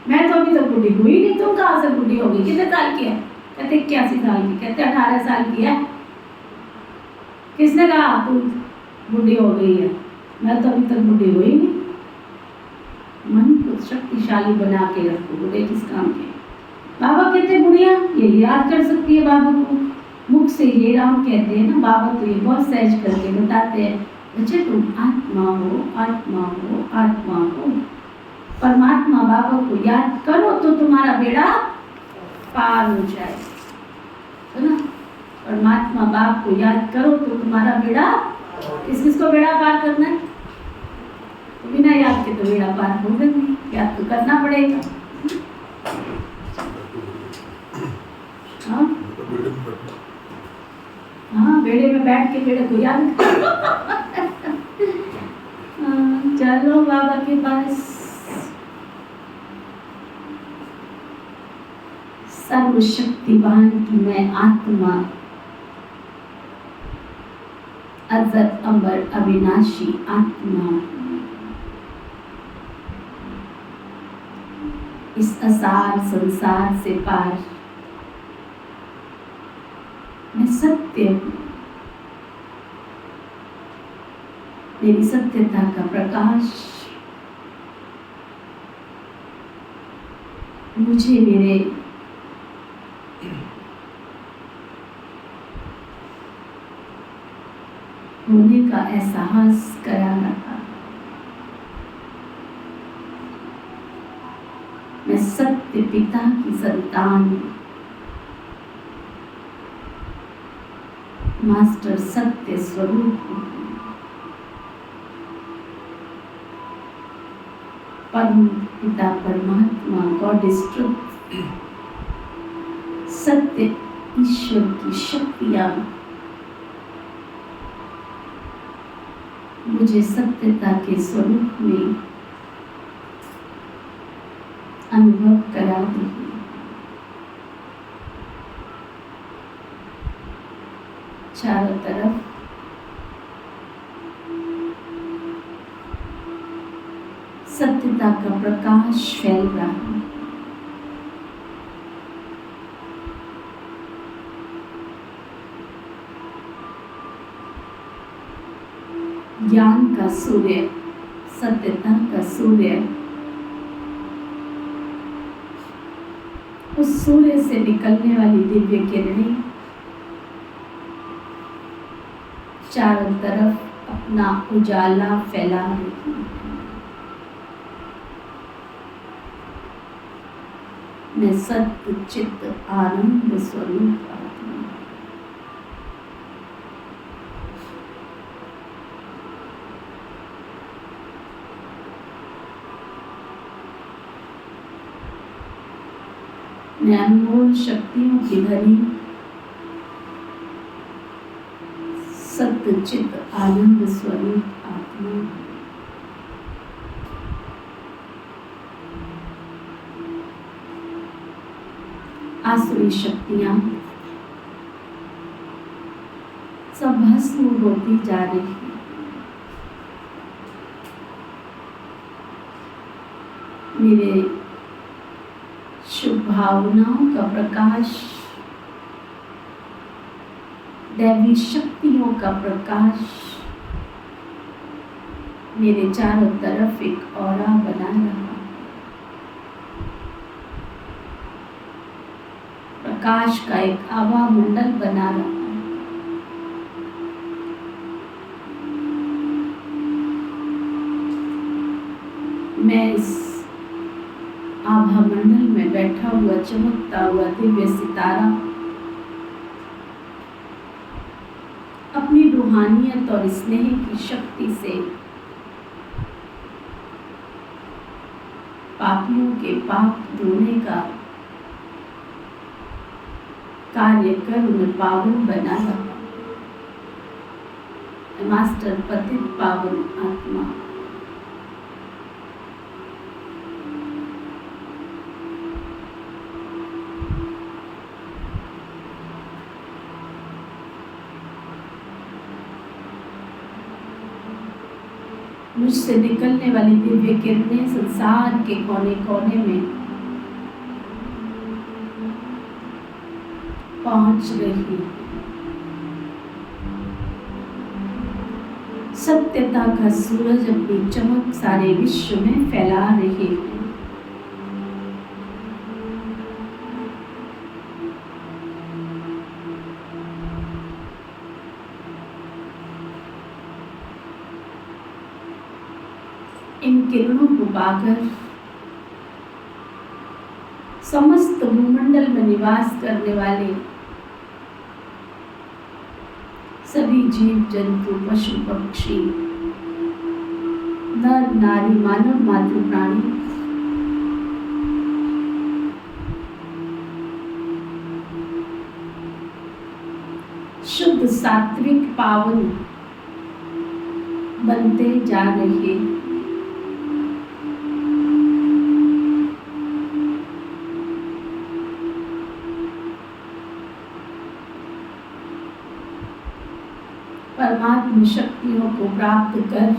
मैं तो अभी तक बूढ़ी हुई नहीं, तुम कहाँ से बूढ़ी हो गई? कितने साल की है? कहते 81 साल की। कहते 18 साल की है। किसने कहा तू बूढ़ी हो गई है? मैं तो अभी तक बूढ़ी हुई नहीं। मन को शक्तिशाली बना के रखो, बूढ़े किस काम के? बाबा कहते बुढ़िया ये याद कर सकती है बाबा को, मुख से ये राम कहते हैं ना। बाबा तो ये बहुत सहज करके बताते हैं, बच्चे तुम आत्मा हो, आत्मा हो, आत्मा हो। परमात्मा बाबा को याद करो तो तुम्हारा बेड़ा पार हो जाए, है ना। परमात्मा बाप को याद करो तो तुम्हारा बेड़ा, किसको बेड़ा पार करना है? तो बिना याद के तो बेड़ा पार होगा नहीं, याद तो करना पड़ेगा। हाँ, बेड़े में बैठ के बेड़े को याद करो। चलो बाबा के पास। सर्वशक्तिवान की मैं आत्मा, अजर अमर अविनाशी आत्मा, इस असार संसार से पार मैं सत्य हूँ। मेरी सत्यता का प्रकाश मुझे मेरे होने का एहसास करा रहा। मैं सत्य पिता की संतान हूँ। मास्टर सत्य स्वरूप हूँ। परम पिता परमात्मा गॉड इज ट्रुथ, सत्य ईश्वर की शक्तियाँ मुझे सत्यता के स्वरूप में अनुभव करा दीजिए। चारों तरफ सत्यता का प्रकाश फैल रहा है। ज्ञान का सूर्य, सत्यता का सूर्य, उस सूर्य से निकलने वाली दिव्य किरणें चारों तरफ अपना उजाला फैला रही है। मैं सत्य चित्त आनंद स्वरूप आत्मा, मैं अनमोल शक्तियों की धनी सत्य चित्त आनंद स्वरूप आत्मा, आसुरी शक्तियां सब भस्म होती जा रही है। मेरे शुभ भावनाओं का प्रकाश, दैवी शक्तियों का प्रकाश मेरे चारों तरफ एक ऑरा बना रहा, प्रकाश का एक आभा मंडल बना रहा। मैं इस आभा मंडल में बैठा हुआ चमकता हुआ दिव्य सितारा अपनी रूहानियत और स्नेह की शक्ति से पापियों के पाप धोने का कार्य कर उन्हें पावन बना रहा। मास्टर पतित पावन आत्मा, मुझसे निकलने वाली दिव्य किरणें संसार के कोने कोने में पहुंच रही। सत्यता का सूरज अपनी चमक सारे विश्व में फैला रही है। इन किरणों को पाकर समस्त भूमंडल में निवास करने वाले सभी जीव जंतु, पशु पक्षी, नर नारी, मानव मातृ प्राणी शुद्ध सात्विक पावन बनते जा रहे हैं। परमात्मा शक्तियों को प्राप्त कर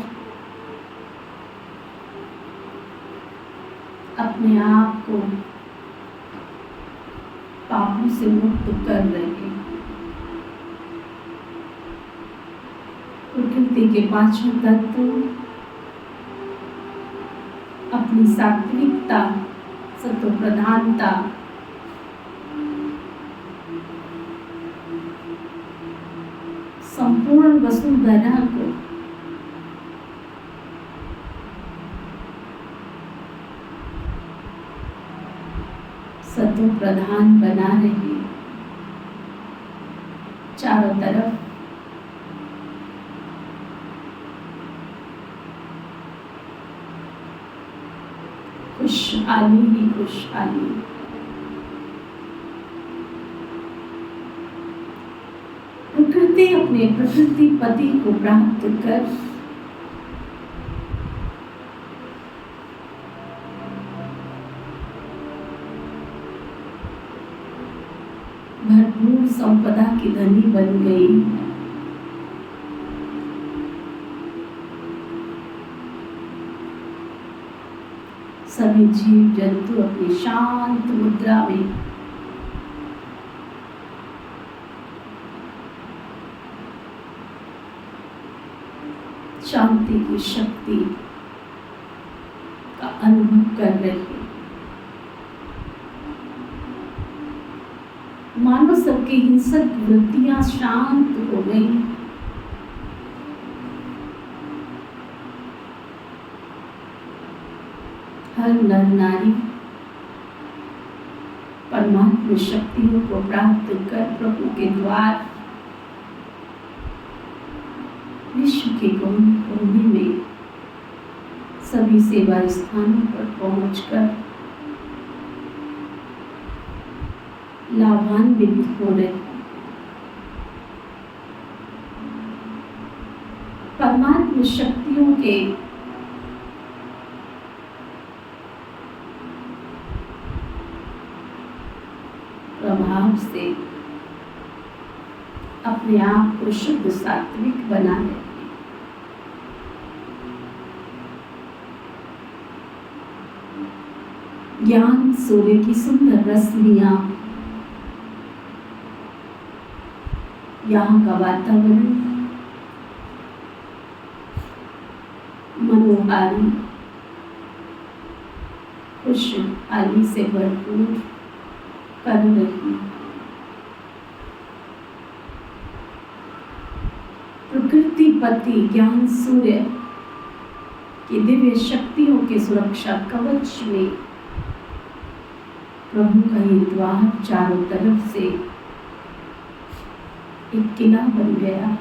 अपने आप को पापों से मुक्त कर रहे हैं। प्रकृति के पांचों तत्व अपनी सात्विकता, सत्व प्रधानता, संपूर्ण वसुंधरा को सत्व प्रधान बना रही। चारों तरफ खुशहाली ही खुशहाली। प्रकृति अपने प्रकृति पति को प्राप्त कर भरपूर संपदा की धनी बन गई। सभी जीव जंतु अपनी शांत मुद्रा में शांति की शक्ति का अनुभव कर रहे हैं। मानो सबकी हिंसक वृत्तियां शांत हो गई। हर नर नारी परमात्मा शक्तियों को प्राप्त कर प्रभु के द्वार विश्व के कोने कोने में सभी सेवा स्थानों पर पहुंचकर लाभान्वित हो रहे। परमात्मा शक्तियों के प्रभाव से अपने आप को शुद्ध सात्विक बना रहे। ज्ञान सूर्य की सुंदर रश्मियां, यहाँ का वातावरण मनोहारी खुशहाली से भरपूर कर रही। प्रकृति पति ज्ञान सूर्य की दिव्य शक्तियों के सुरक्षा कवच में प्रभु का ये द्वार चारों तरफ से एक किला बन गया।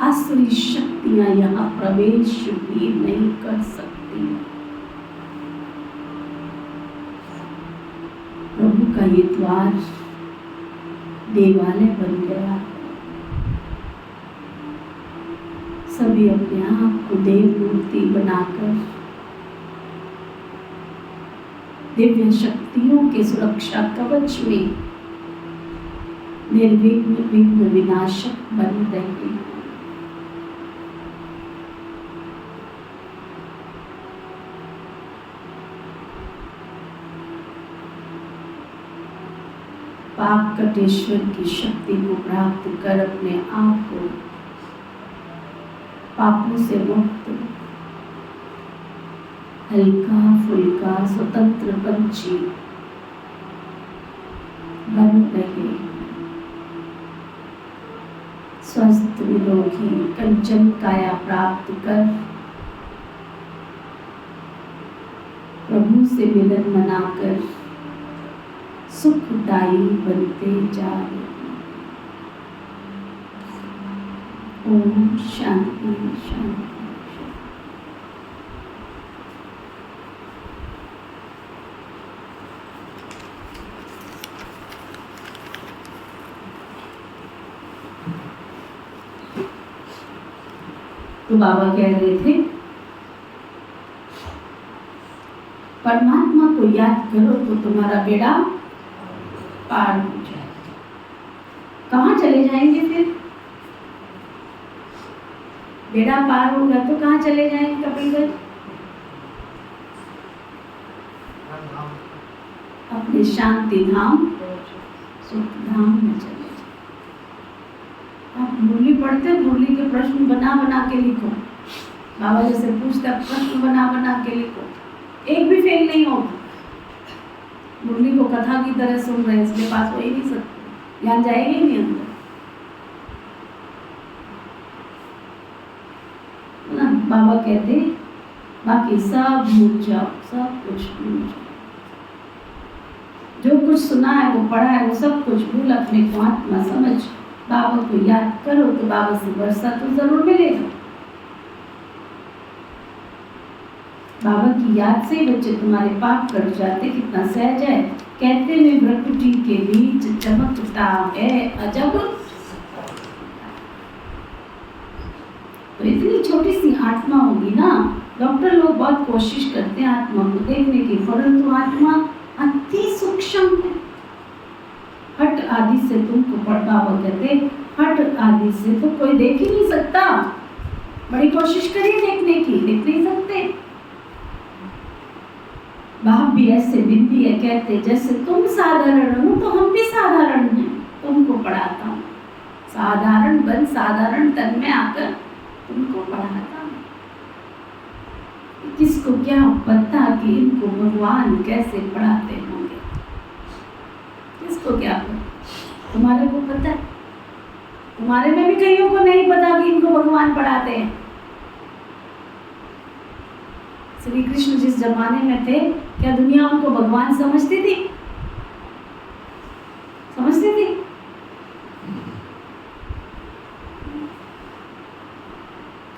आसुरी शक्तियां यहाँ प्रवेश भी नहीं कर सकती। प्रभु का ये द्वार देवालय बन गया। सभी अपने आप को देव मूर्ति बनाकर दिव्य शक्तियों के सुरक्षा कवच में निर्विघ्न विघ्न विनाशक बन रहे। पाप कटेश्वर की शक्ति को प्राप्त कर अपने आप को पापों से मुक्त हल्का फुल्का स्वतंत्र पंछी बन रहे। स्वस्थ निरोगी कंचन काया प्राप्त कर प्रभु से मिलन मनाकर सुखदायी बनते जा रहे। ओम शांति शांति। तो बाबा कह रहे थे परमात्मा को याद करो तो तुम्हारा बेड़ा पार हो जाए। कहाँ चले जाएंगे फिर? बेड़ा पार होगा तो कहाँ चले जाएंगे कपिलगंज? अपने शांति धाम सुख धाम में चले। आप मुरली पढ़ते हो, मुरली के प्रश्न बना बना के लिखो। बाबा जैसे पूछते प्रश्न बना बना के लिखो, एक भी फेल नहीं होगा। मुरली को कथा की तरह सुन रहे, इसलिए पास हो ही नहीं सकते, ध्यान जाएगा ही नहीं अंदर ना। बाबा कहते बाकी सब भूल जाओ, सब कुछ भूल जाओ। जो कुछ सुना है वो पढ़ा है वो सब कुछ भूल, अपने को आत्मा समझ बाबा को याद करो तो बाबा से वर्षा तो जरूर मिलेगा। बाबा की याद से बच्चे तुम्हारे पाप कट जाते। कितना सहज है। कहते में भ्रकुटी के बीच चमकता है अजब। तो इतनी छोटी सी आत्मा होगी ना। डॉक्टर लोग बहुत कोशिश करते हैं आत्मा को देखने की, परंतु आत्मा अति क्षण है। हट आदि से तुमको बाबा कहते हट आदि से तो कोई देख ही नहीं सकता। बड़ी कोशिश करिए देखने की, देख नहीं सकते। बाप भी ऐसे बिंदी है, कहते जैसे तुम साधारण हो तो हम भी साधारण हैं, तुमको पढ़ाता हूँ। साधारण बन, साधारण तन में आकर तुमको पढ़ाता हूँ। किसको क्या पता कि इनको भगवान कैसे पढ़ाते होंगे, किसको क्या पता? तुम्हारे को पता है? तुम्हारे में भी कईयों को नहीं पता कि इनको भगवान पढ़ाते हैं। श्री कृष्ण जिस जमाने में थे, क्या दुनिया उनको भगवान समझती थी? समझती थी?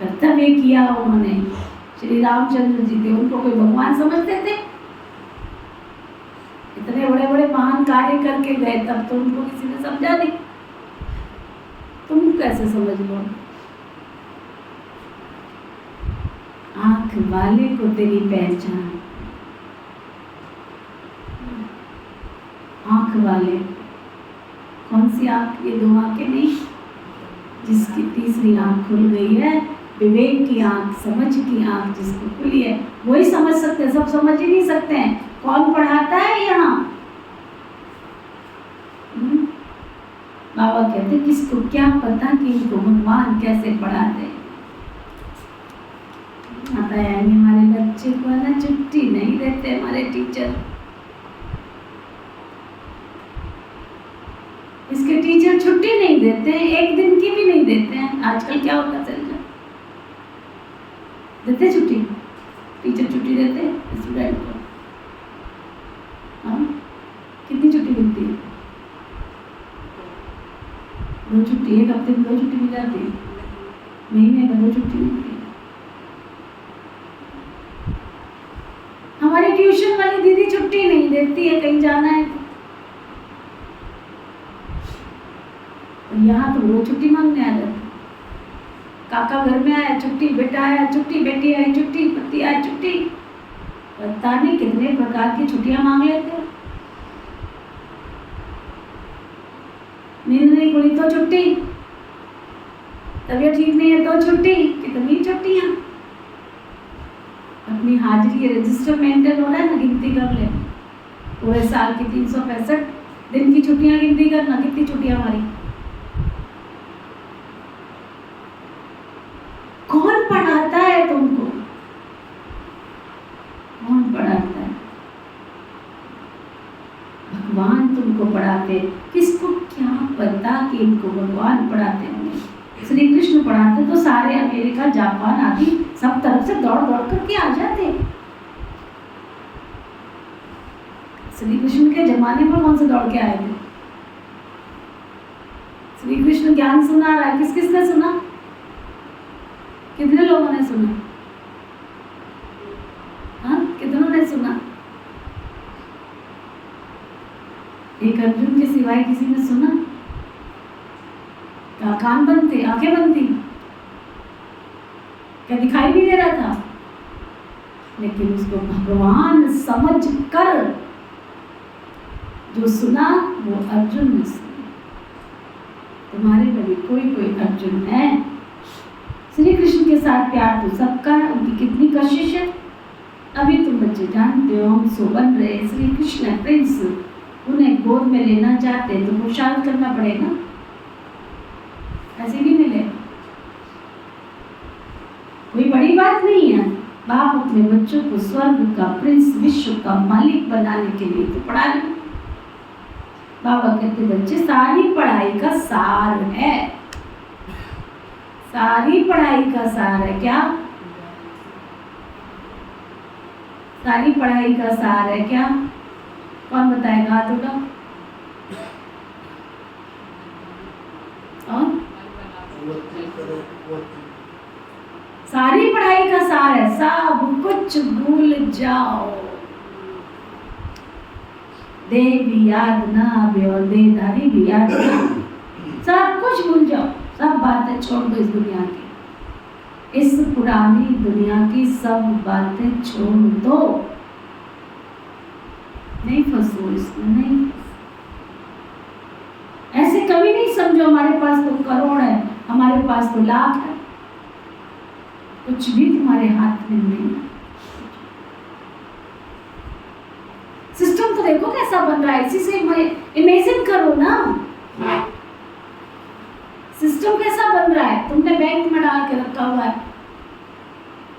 कर्तव्य किया उन्होंने। श्री रामचंद्र जी थे, उनको कोई भगवान समझते थे? इतने बड़े बड़े महान कार्य करके गए, तब तो उनको किसी ने समझा नहीं। तुम कैसे समझ लो? आंख वाले को तेरी पहचान, आंख वाले कौन सी आंख? ये दो आंखें नहीं, जिसकी तीसरी आंख खुल गई है, विवेक की आंख, समझ की आंख जिसको खुली है, वही समझ सकते हैं। सब समझ ही नहीं सकते हैं। कौन पढ़ाता है यहाँ? बाबा कहते किसको क्या पता कि इनको भगवान कैसे पढ़ाते हैं। आता है हमारे बच्चे को ना छुट्टी नहीं देते हमारे टीचर। इसके टीचर छुट्टी नहीं देते हैं, एक दिन की भी नहीं देते हैं। आजकल क्या होता चल रहा, देते छुट्टी? टीचर छुट्टी देते स्टूडेंट को? हाँ, कितनी छुट्टी मिलती है? 2 छुट्टी, एक हफ्ते में 2 छुट्टी मिल जाती है, महीने में 2 छुट्टी मिलती है। हमारी ट्यूशन वाली दीदी छुट्टी नहीं देती है, कहीं जाना है तो यहाँ तो वो छुट्टी मांगने आ जाते। काका घर में आया छुट्टी, बेटा आया छुट्टी, बेटी आई छुट्टी, पति आया छुट्टी। पता नहीं कितने प्रकार की छुट्टियां मांग लेते हैं। नींद नहीं खुली तो छुट्टी, तबीयत ठीक नहीं है तो छुट्टी। कितनी छुट्टियां? अपनी हाजिरी रजिस्टर मेंटेन हो रहा है ना, गिनती कर ले। पूरे साल की 365 दिन की छुट्टियां गिनती करना, कितनी छुट्टियां हमारी। कौन पढ़ाता है तुमको? कौन पढ़ाता है? भगवान तुमको पढ़ाते। किसको क्या पता कि इनको भगवान पढ़ाते होंगे। श्री कृष्ण पढ़ाते तो सारे अमेरिका, जापान आदि सब तरफ से दौड़ दौड़ करके आ जाते। श्री कृष्ण के जमाने में कौन से दौड़ के आए थे? श्री कृष्ण ज्ञान सुना रहा है, किस किस ने सुना? कितने लोगों ने सुना? हाँ, कितनों ने सुना? एक अर्जुन के सिवाय किसी ने सुना? क्या कान बंद थे, आंखें बंद थी? क्या दिखाई नहीं दे रहा था? लेकिन उसको भगवान समझ कर जो सुना वो अर्जुन ने सुना। तुम्हारे में भी कोई कोई अर्जुन है। श्री कृष्ण के साथ प्यार तो सबका है, उनकी कितनी कशिश है। अभी तुम बच्चे जानते हो, हम सो बन रहे। श्री कृष्ण प्रिंस, उन्हें गोद में लेना चाहते तो पुरुषार्थ करना पड़ेगा, ऐसे नहीं मिले। कोई बड़ी बात नहीं है। बाप अपने बच्चों को स्वर्ग का प्रिंस, विश्व का मालिक बनाने के लिए तो पढ़ा रहे। बाबा कहते बच्चे सारी पढ़ाई का सार है, सारी पढ़ाई का सार है। क्या सारी पढ़ाई का सार है? क्या कौन बताएगा? हाथ उठाओ। सारी पढ़ाई का सार है सब कुछ भूल जाओ। देह भी याद ना आवे और देहधारी भी याद ना, सब कुछ भूल जाओ, सब बातें छोड़ दो। इस दुनिया की, इस पुरानी दुनिया की सब बातें छोड़ दो। नहीं फंसो इसमें, नहीं। ऐसे कभी नहीं समझो हमारे पास तो करोड़ है, हमारे पास तो लाख है, कुछ भी तुम्हारे हाथ में नहीं है। सिस्टम तो देखो कैसा बन रहा है, इसी से इमेजिन करो ना सिस्टम कैसा बन रहा है। तुमने बैंक में डाल के रखा हुआ है।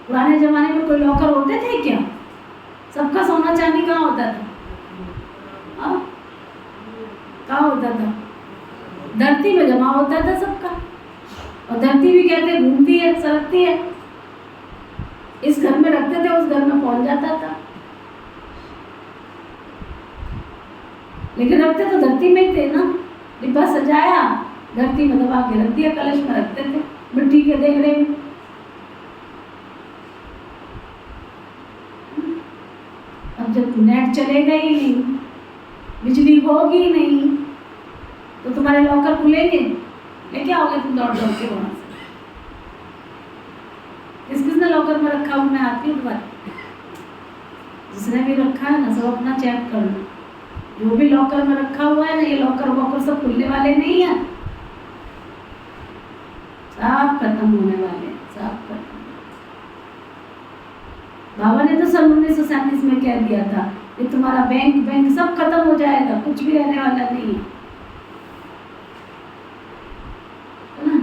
पुराने जमाने में कोई लॉकर होते थे क्या? सबका सोना चांदी कहाँ होता था? कहाँ होता था? धरती में जमा होता था सबका। और धरती भी कहते घूमती है, सरकती है। इस घर में रखते थे, उस घर में पहुंच जाता था। लेकिन रखते तो धरती में ही थे ना। डिब्बा सजाया, धरती में दबा के रख दिया, कलश में रखते थे मिट्टी के देगड़े में। अब जब नेट चलेगा ही नहीं, बिजली होगी ही नहीं, तो तुम्हारे लॉकर खुलेंगे? लेके आओगे तुम दौड़ दौड़ के वहां से? किसने लॉकर में रखा हुआ? मैं आती हूँ बात। जिसने भी रखा है ना, सब अपना चेक कर लो। जो भी लॉकर में रखा हुआ है ना, ये लॉकर वॉकर सब खुलने वाले नहीं है, सब खत्म होने वाले, सब खत्म। बाबा ने तो सन 1937 में कह दिया था कि तुम्हारा बैंक सब खत्म हो जाएगा, कुछ भी रहने वाला नहीं है ना।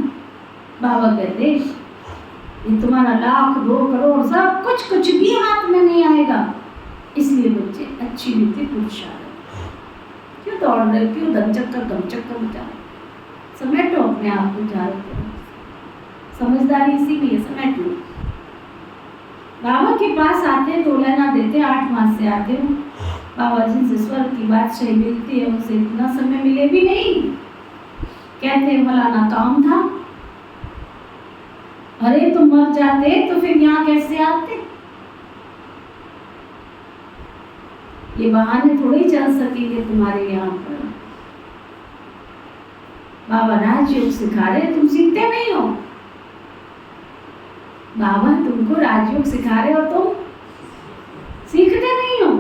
बाबा कहते ये तुम्हारा लाख 2 करोड़ सब कुछ भी हाथ में नहीं आएगा। इसलिए बच्चे अच्छी नीति पुरुषार्थ क्यों दौड़ रहे, क्यों दम चक्कर मचा रहे? समेटो अपने आप को चारों तरफ। समझदारी इसी में है, समेट लो। बाबा के पास आते तोला ना देते, 8 मास से आते हो। बाबा जी से स्वर्ग की बादशाही मिलती है, उनसे इतना समय मिले भी नहीं। कहते फलाना काम था। अरे तुम मर जाते तो फिर यहाँ कैसे आते? ये बहाने थोड़ी चल सकेंगे तुम्हारे यहाँ पर। बाबा राजयोग सिखा रहे, तुम सीखते नहीं हो। बाबा तुमको राजयोग सिखा रहे हो, तुम सीखते नहीं हो।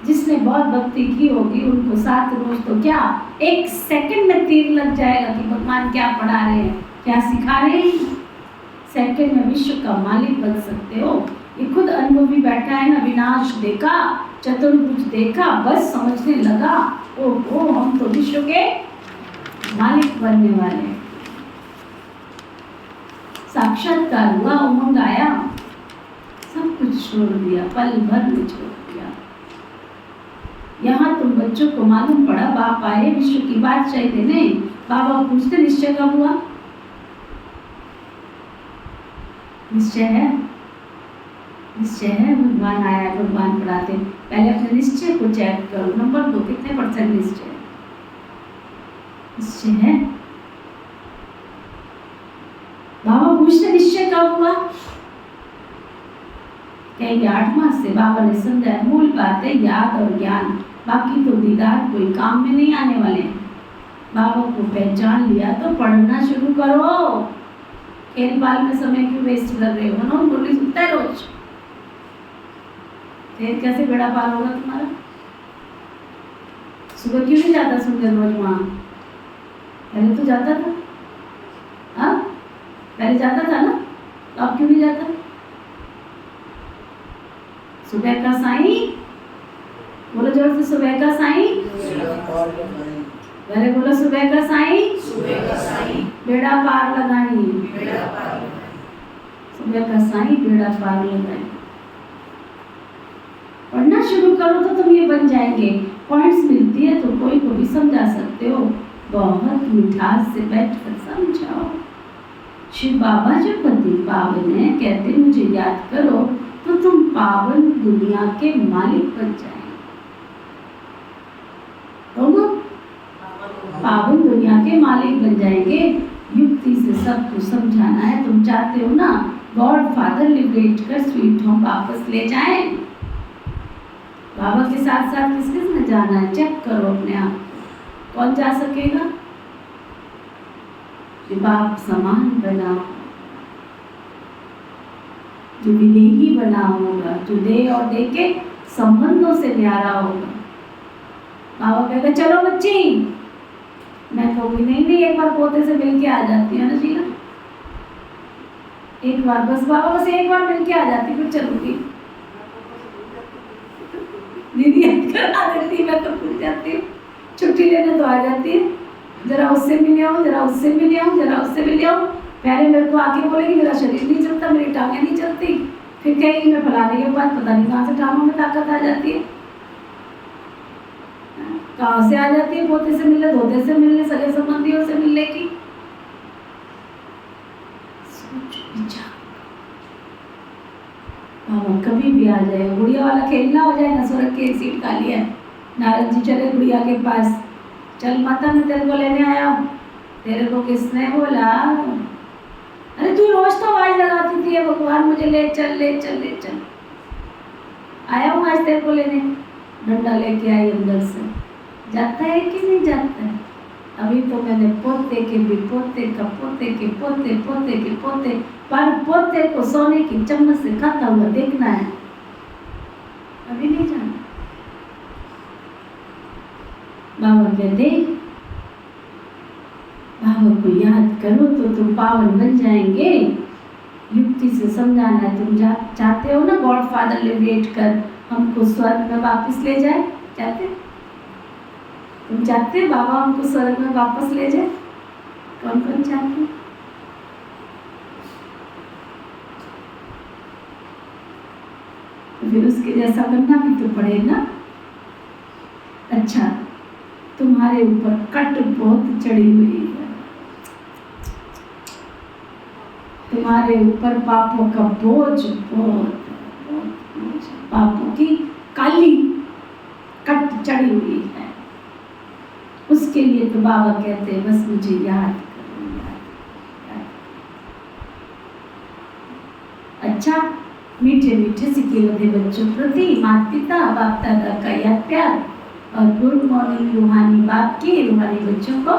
जिसने बहुत भक्ति की होगी उनको 7 रोज तो क्या 1 सेकंड में तीर लग जाएगा कि भगवान क्या पढ़ा रहे हैं, क्या सिखा रहे हैं। सेकंड में विश्व का मालिक बन सकते हो। ये खुद अनुभवी बैठा है ना, विनाश देखा, चतुर्भुज देखा, बस समझने लगा ओ हम तो विश्व के मालिक बनने वाले हैं। साक्षात्कार हुआ, उमंग आया, सब कुछ छोड़ दिया, पल भर में छोड़ दिया। यहाँ तुम बच्चों को मालूम पड़ा बाप आए विश्व की बादशाही देने। बाबा पूछते निश्चय कब हुआ? निश्चय है, निश्चय है। भगवान आया, भगवान पढ़ाते। पहले अपने निश्चय को चेक करो, नंबर 2 कितने % निश्चय है? निश्चय है। बाबा पूछते निश्चय कब हुआ? कहेंगे 8 मास से। बाबा ने समझाया मूल बात है याद और ज्ञान, बाकी तो दीदार कोई काम में नहीं आने वाले। बाबा को पहचान लिया तो पढ़ना शुरू करो। खेल बाल में समय क्यों वेस्ट कर रहे हो? ना बोली सुनता है रोज। फिर कैसे बेड़ा पार होगा तुम्हारा? सुबह क्यों नहीं जाता सुनते रोज वहाँ? पहले तो जाता था। हाँ पहले जाता था ना, तो अब क्यों नहीं जाता? सुबह का साईं बोलो जोर से, सुबह का साईं। पहले बोलो सुबह का साईं, बेड़ा पार लगाई। सुबह का साईं बेड़ा पार लगाई। पढ़ना शुरू करो तो तुम ये बन जाएंगे। पॉइंट्स मिलती है तो कोई को भी समझा सकते हो। बहुत मिठास से बैठकर समझाओ। शिव बाबा जो पति पावन है, कहते मुझे याद करो तो तुम पावन दुनिया के मालिक बन जाएंगे। पावन दुनिया के मालिक बन जाएंगे। युक्ति से सबको समझाना है। तुम चाहते हो ना गॉड फादर लिबरेट कर स्वीट होम वापस ले जाए। बाबा के साथ साथ किस किस ने जाना है? चेक करो अपने आप। कौन जा सकेगा? जो बाप समान बना, जो विदेही बना होगा, जो दे और दे के संबंधों से न्यारा होगा। बाबा कहेगा चलो बच्ची, मैं कहूँगी नहीं नहीं, एक बार पोते से मिल के आ जाती है ना शीला, एक बार बस बाबा, बस एक बार मिल के आ जाती, फिर चलूंगी। दीदी करा देती, मैं तो भूल जाती हूँ, छुट्टी लेने तो आ जाती है, जरा उससे मिल आऊँ, जरा उससे मिल आऊँ, जरा उससे मिल आऊँ। पहले मेरे को आके बोलेगी मेरा शरीर नहीं चलता, मेरी टांगें नहीं चलती, फिर कहेगी मैं फलाने के बाद पता नहीं कहाँ से टांगों में ताकत आ जाती है, कहाँ से आ जाती है पोते से मिलने, धोते से मिलने, सगे संबंधियों से मिलने की। सोच विचार, बाबा कभी भी आ जाए, गुड़िया वाला खेलना हो जाए ना, स्वर्ग की एक सीट खाली है, नारद जी चले गुड़िया के पास, चल माता मैं तेरे को लेने आया हूँ। तेरे को किसने बोला? अरे तू रोज तो आवाज लगाती थी भगवान मुझे ले चल ले चल ले चल, आया हूँ आज तेरे को लेने। डंडा लेके आई अंदर से, जाता है कि नहीं जाता है? अभी तो मैंने पोते के भी पोते का पोते के पोते पोते के पोते पर पोते को सोने की चम्मच से खाता हुआ देखना है, अभी नहीं जाना। बाबा कहते बाबा को याद करो तो तुम पावन बन जाएंगे। युक्ति से समझाना है, तुम चाहते हो ना गॉड फादर लिबरेट कर हमको स्वर्ग में वापस ले जाए, चाहते? तुम चाहते हो बाबा हमको स्वर्ग में वापस ले जाए? कौन कौन चाहते? तो फिर उसके जैसा बनना भी तो पड़ेगा। अच्छा, तुम्हारे ऊपर कट बहुत चढ़ी हुई है, तुम्हारे ऊपर पापों का बोझ बहुत, पापों की काली कट चढ़ी हुई है। उसके लिए तो बाबा कहते हैं बस मुझे याद करो, याद। अच्छा, मीठे मीठे सिके हुए बच्चों प्रति माता पिता बाप दादा का याद प्यार और गुड मॉर्निंग रूहानी बाप की रूहानी बच्चों को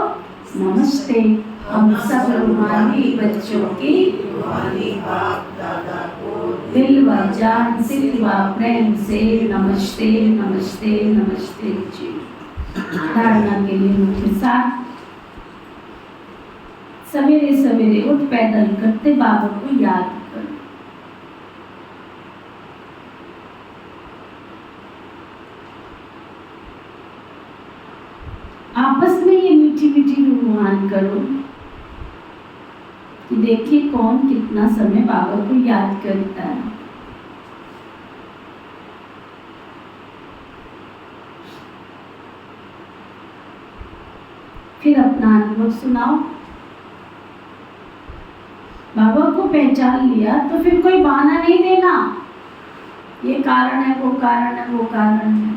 नमस्ते। हम सब रूहानी बच्चों की रूहानी बाप दादा को दिल व जान सिल व प्रेम से नमस्ते नमस्ते नमस्ते जी। धारणा के लिए मुझे साथ सवेरे सवेरे उठ पैदल करते बाबा को याद करो। आपस में ये मीठी मीठी रूहान करो कि देखिए कौन कितना समय बाबा को याद करता है। फिर अपना अनुभव सुनाओ। बाबा को पहचान लिया तो फिर कोई बहाना नहीं देना, ये कारण है वो कारण है वो कारण है।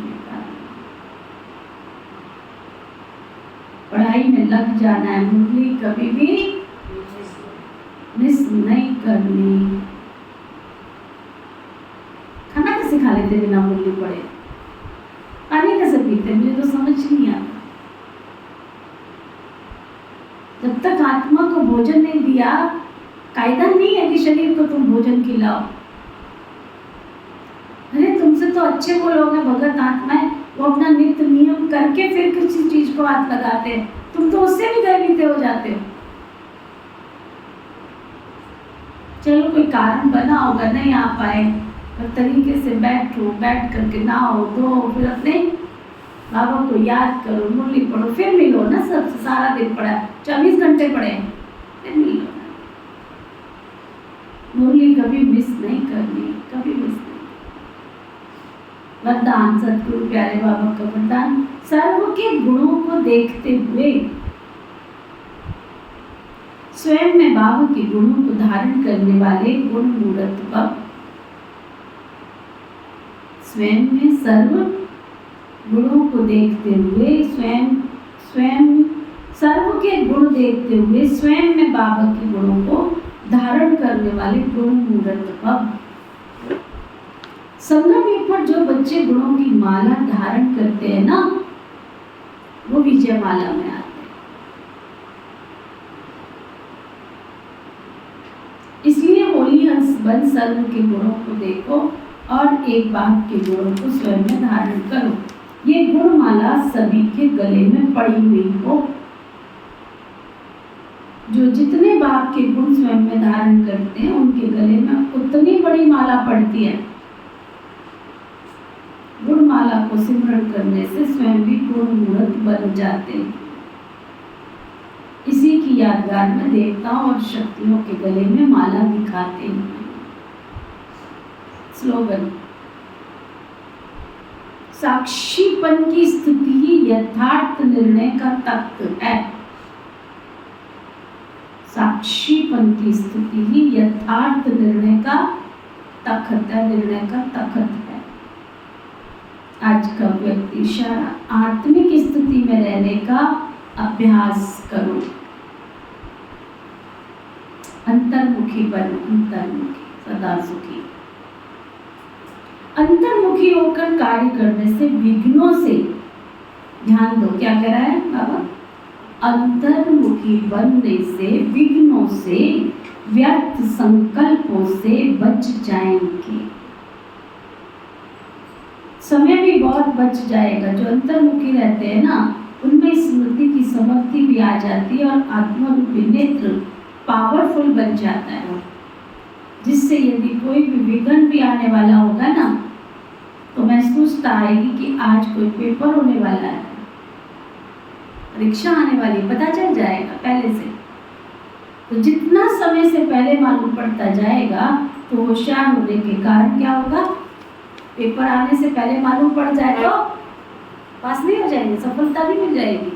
पढ़ाई में लग जाना है, मुरली कभी भी मिस नहीं करनी। खाना कैसे खा लेते बिना मुरली पढ़े? पानी कैसे पीते? मुझे तो समझ नहीं आता। जब तक आत्मा को भोजन नहीं दिया, कायदा नहीं है कि शरीर को तुम भोजन खिलाओ। अरे तुमसे तो अच्छे वो लोग हैं भगत आत्माएं, वो अपना नित्य नियम करके फिर किसी चीज को हाथ लगाते हैं, तुम तो उससे भी गर्वित हो जाते हो। चलो कोई कारण बना होगा, नहीं आ पाए, और तरीके से बैठो, बैठ करके नहाओ धो, फिर अपने बाबा को याद करो, मुरली पढ़ो, फिर मिलो ना सबसे। सारा दिन पढ़ा, 24 घंटे पढ़े, फिर मिलो। मुरली कभी मिस नहीं करनी, कभी मिस नहीं। वरदान सतगुरु प्यारे बाबा का वरदान, सर्व के गुणों को देखते हुए स्वयं में बाबा के गुणों को धारण करने वाले गुण मूर्त भव। स्वयं में सर्व गुणों को देखते हुए स्वयं सर्व के गुण देखते हुए स्वयं में बाबा के गुणों को धारण करने वाले गुण मूर्त भव। संगम पर जो बच्चे गुणों की माला धारण करते हैं ना, वो विजय माला में आते हैं। इसलिए होली हंस बन सर्व के गुणों को देखो और एक बाप के गुणों को स्वयं में धारण करो। ये गुणमाला सभी के गले में पड़ी हुई हो। जो जितने बाप के गुण स्वयं में धारण करते हैं उनके गले में उतनी बड़ी माला पड़ती है। गुणमाला को सिमरण करने से स्वयं भी गुणमूर्त बन जाते हैं। इसी की यादगार में देवताओं और शक्तियों के गले में माला दिखाते हैं। स्लोगन, साक्षीपन की स्थिति ही यथार्थ निर्णय का तख्त है। साक्षीपन की स्थिति ही यथार्थ निर्णय का तख्त है, निर्णय का तख्त है। आज का व्यक्ति इशारा, आत्मिक स्थिति में रहने का अभ्यास करो। अंतर्मुखी बनो, अंतर्मुखी, सदा सुखी। अंतर्मुखी होकर कार्य करने से विघ्नों से, ध्यान दो क्या कह रहा है बाबा, अंतर्मुखी बनने से विघ्नों से, व्यर्थ संकल्पों से बच जाएंगे। समय भी बहुत बच जाएगा। जो अंतर्मुखी रहते हैं ना, उनमें स्मृति की समर्थि भी आ जाती है और आत्मरूपी नेत्र पावरफुल बन जाता है, जिससे यदि कोई भी विघ्न भी आने वाला होगा ना, तो महसूसता आएगी कि आज कोई पेपर होने वाला है, परीक्षा आने वाली, पता चल जाएगा पहले से। तो जितना समय से पहले मालूम पड़ता जाएगा, तो होशियार होने के कारण क्या होगा, पेपर आने से पहले मालूम पड़ जाए तो पास नहीं हो जाएंगे, सफलता भी मिल जाएगी।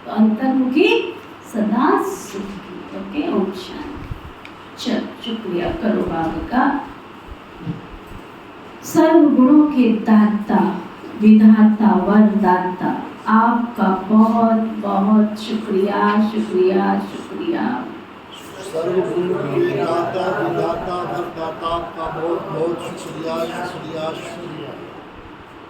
तो अंतर्मुखी सदा सुखी। ओके, ओम शांति। चल, शुक्रिया करो बाबा का। सर्व गुणों के दाता, विधाता, वरदाता, आपका बहुत बहुत शुक्रिया, शुक्रिया, शुक्रिया। सर्व गुणों के दाता, विधाता, वरदाता का बहुत बहुत शुक्रिया, शुक्रिया, शुक्रिया।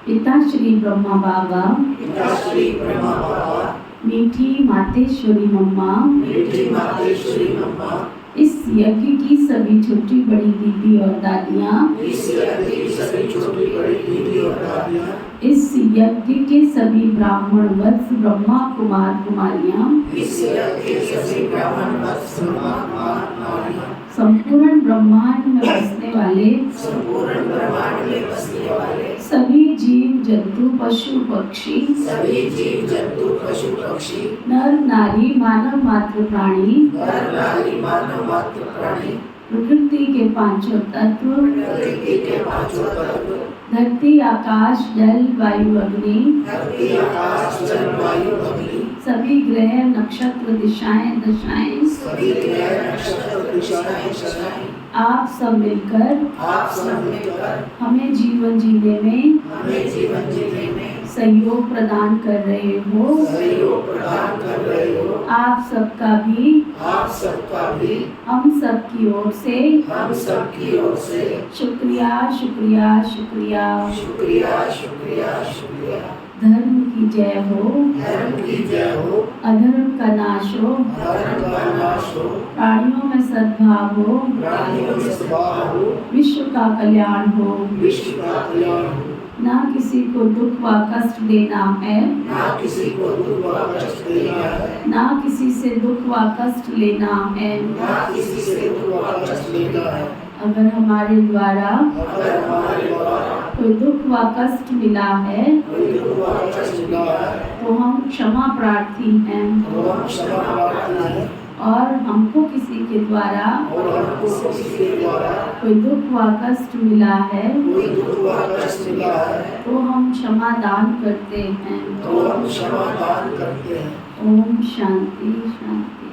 पिता श्री ब्रह्मा बाबा, पिता श्री ब्रह्मा बाबा, मीठी मातेश्वरी मम्मा, मीठी मातेश्वरी मम्मा, इस यज्ञ की सभी छोटी बड़ी दीदी और दादियाँ, इस यज्ञ की सभी छोटी बड़ी दीदी और दादियाँ, इस यज्ञ के सभी ब्राह्मण वत्स ब्रह्मा कुमार कुमारियाँ, इस यज्ञ के सभी ब्राह्मण वत्स ब्रह्मा कुमार कुमारियाँ, संपूर्ण ब्रह्मांड में बसने वाले, संपूर्ण ब्रह्मांड में बसने वाले सभी जीव जंतु पशु पक्षी, सभी जीव जंतु पशु पक्षी, नर नारी मानव मात्र प्राणी, नर नारी मानव मात्र प्राणी, प्रकृति के पांचों तत्व, प्रकृति के पांचों तत्व, धरती आकाश जल वायु अग्नि, धरती आकाश जल वायु अग्नि, सभी ग्रह नक्षत्र दिशाएं दशाएं, सभी ग्रह नक्षत्र दिशाएं दशाएं, आप सब मिलकर आप सब मिलकर हमें जीवन जीने में हमें जीवन जीने में सहयोग प्रदान कर रहे हो। सहयोग प्रदान कर रहे हो। आप सबका भी, आप सबका भी हम सब की ओर से हम सब की ओर से शुक्रिया, शुक्रिया, शुक्रिया। शुक्रिया, शुक्रिया, शुक्रिया। धर्म की जय हो, धर्म की जय हो, अधर्म का नाश हो, धर्म का नाश हो, प्राणियों में सद्भाव हो, प्राणियों में सद्भाव हो, विश्व का कल्याण हो। विश्व का कल्याण हो। ना किसी को दुख व कष्ट देना है, ना किसी को दुख व कष्ट देना है, ना किसी से दुख व कष्ट लेना है। ना किसी से दुख व कष्ट लेना है। अगर हमारे द्वारा अगर हमारे द्वारा कोई दुख व कष्ट मिला है, कोई दुख व कष्ट मिला है, तो हम क्षमा प्रार्थी हैं। तो हम क्षमा प्रार्थी हैं। और हमको किसी के द्वारा और हमको किसी के द्वारा कोई दुख व कष्ट मिला है, कोई दुख व कष्ट मिला है, तो हम क्षमा दान करते हैं। तो हम क्षमा दान करते हैं। ओम शांति, शांति।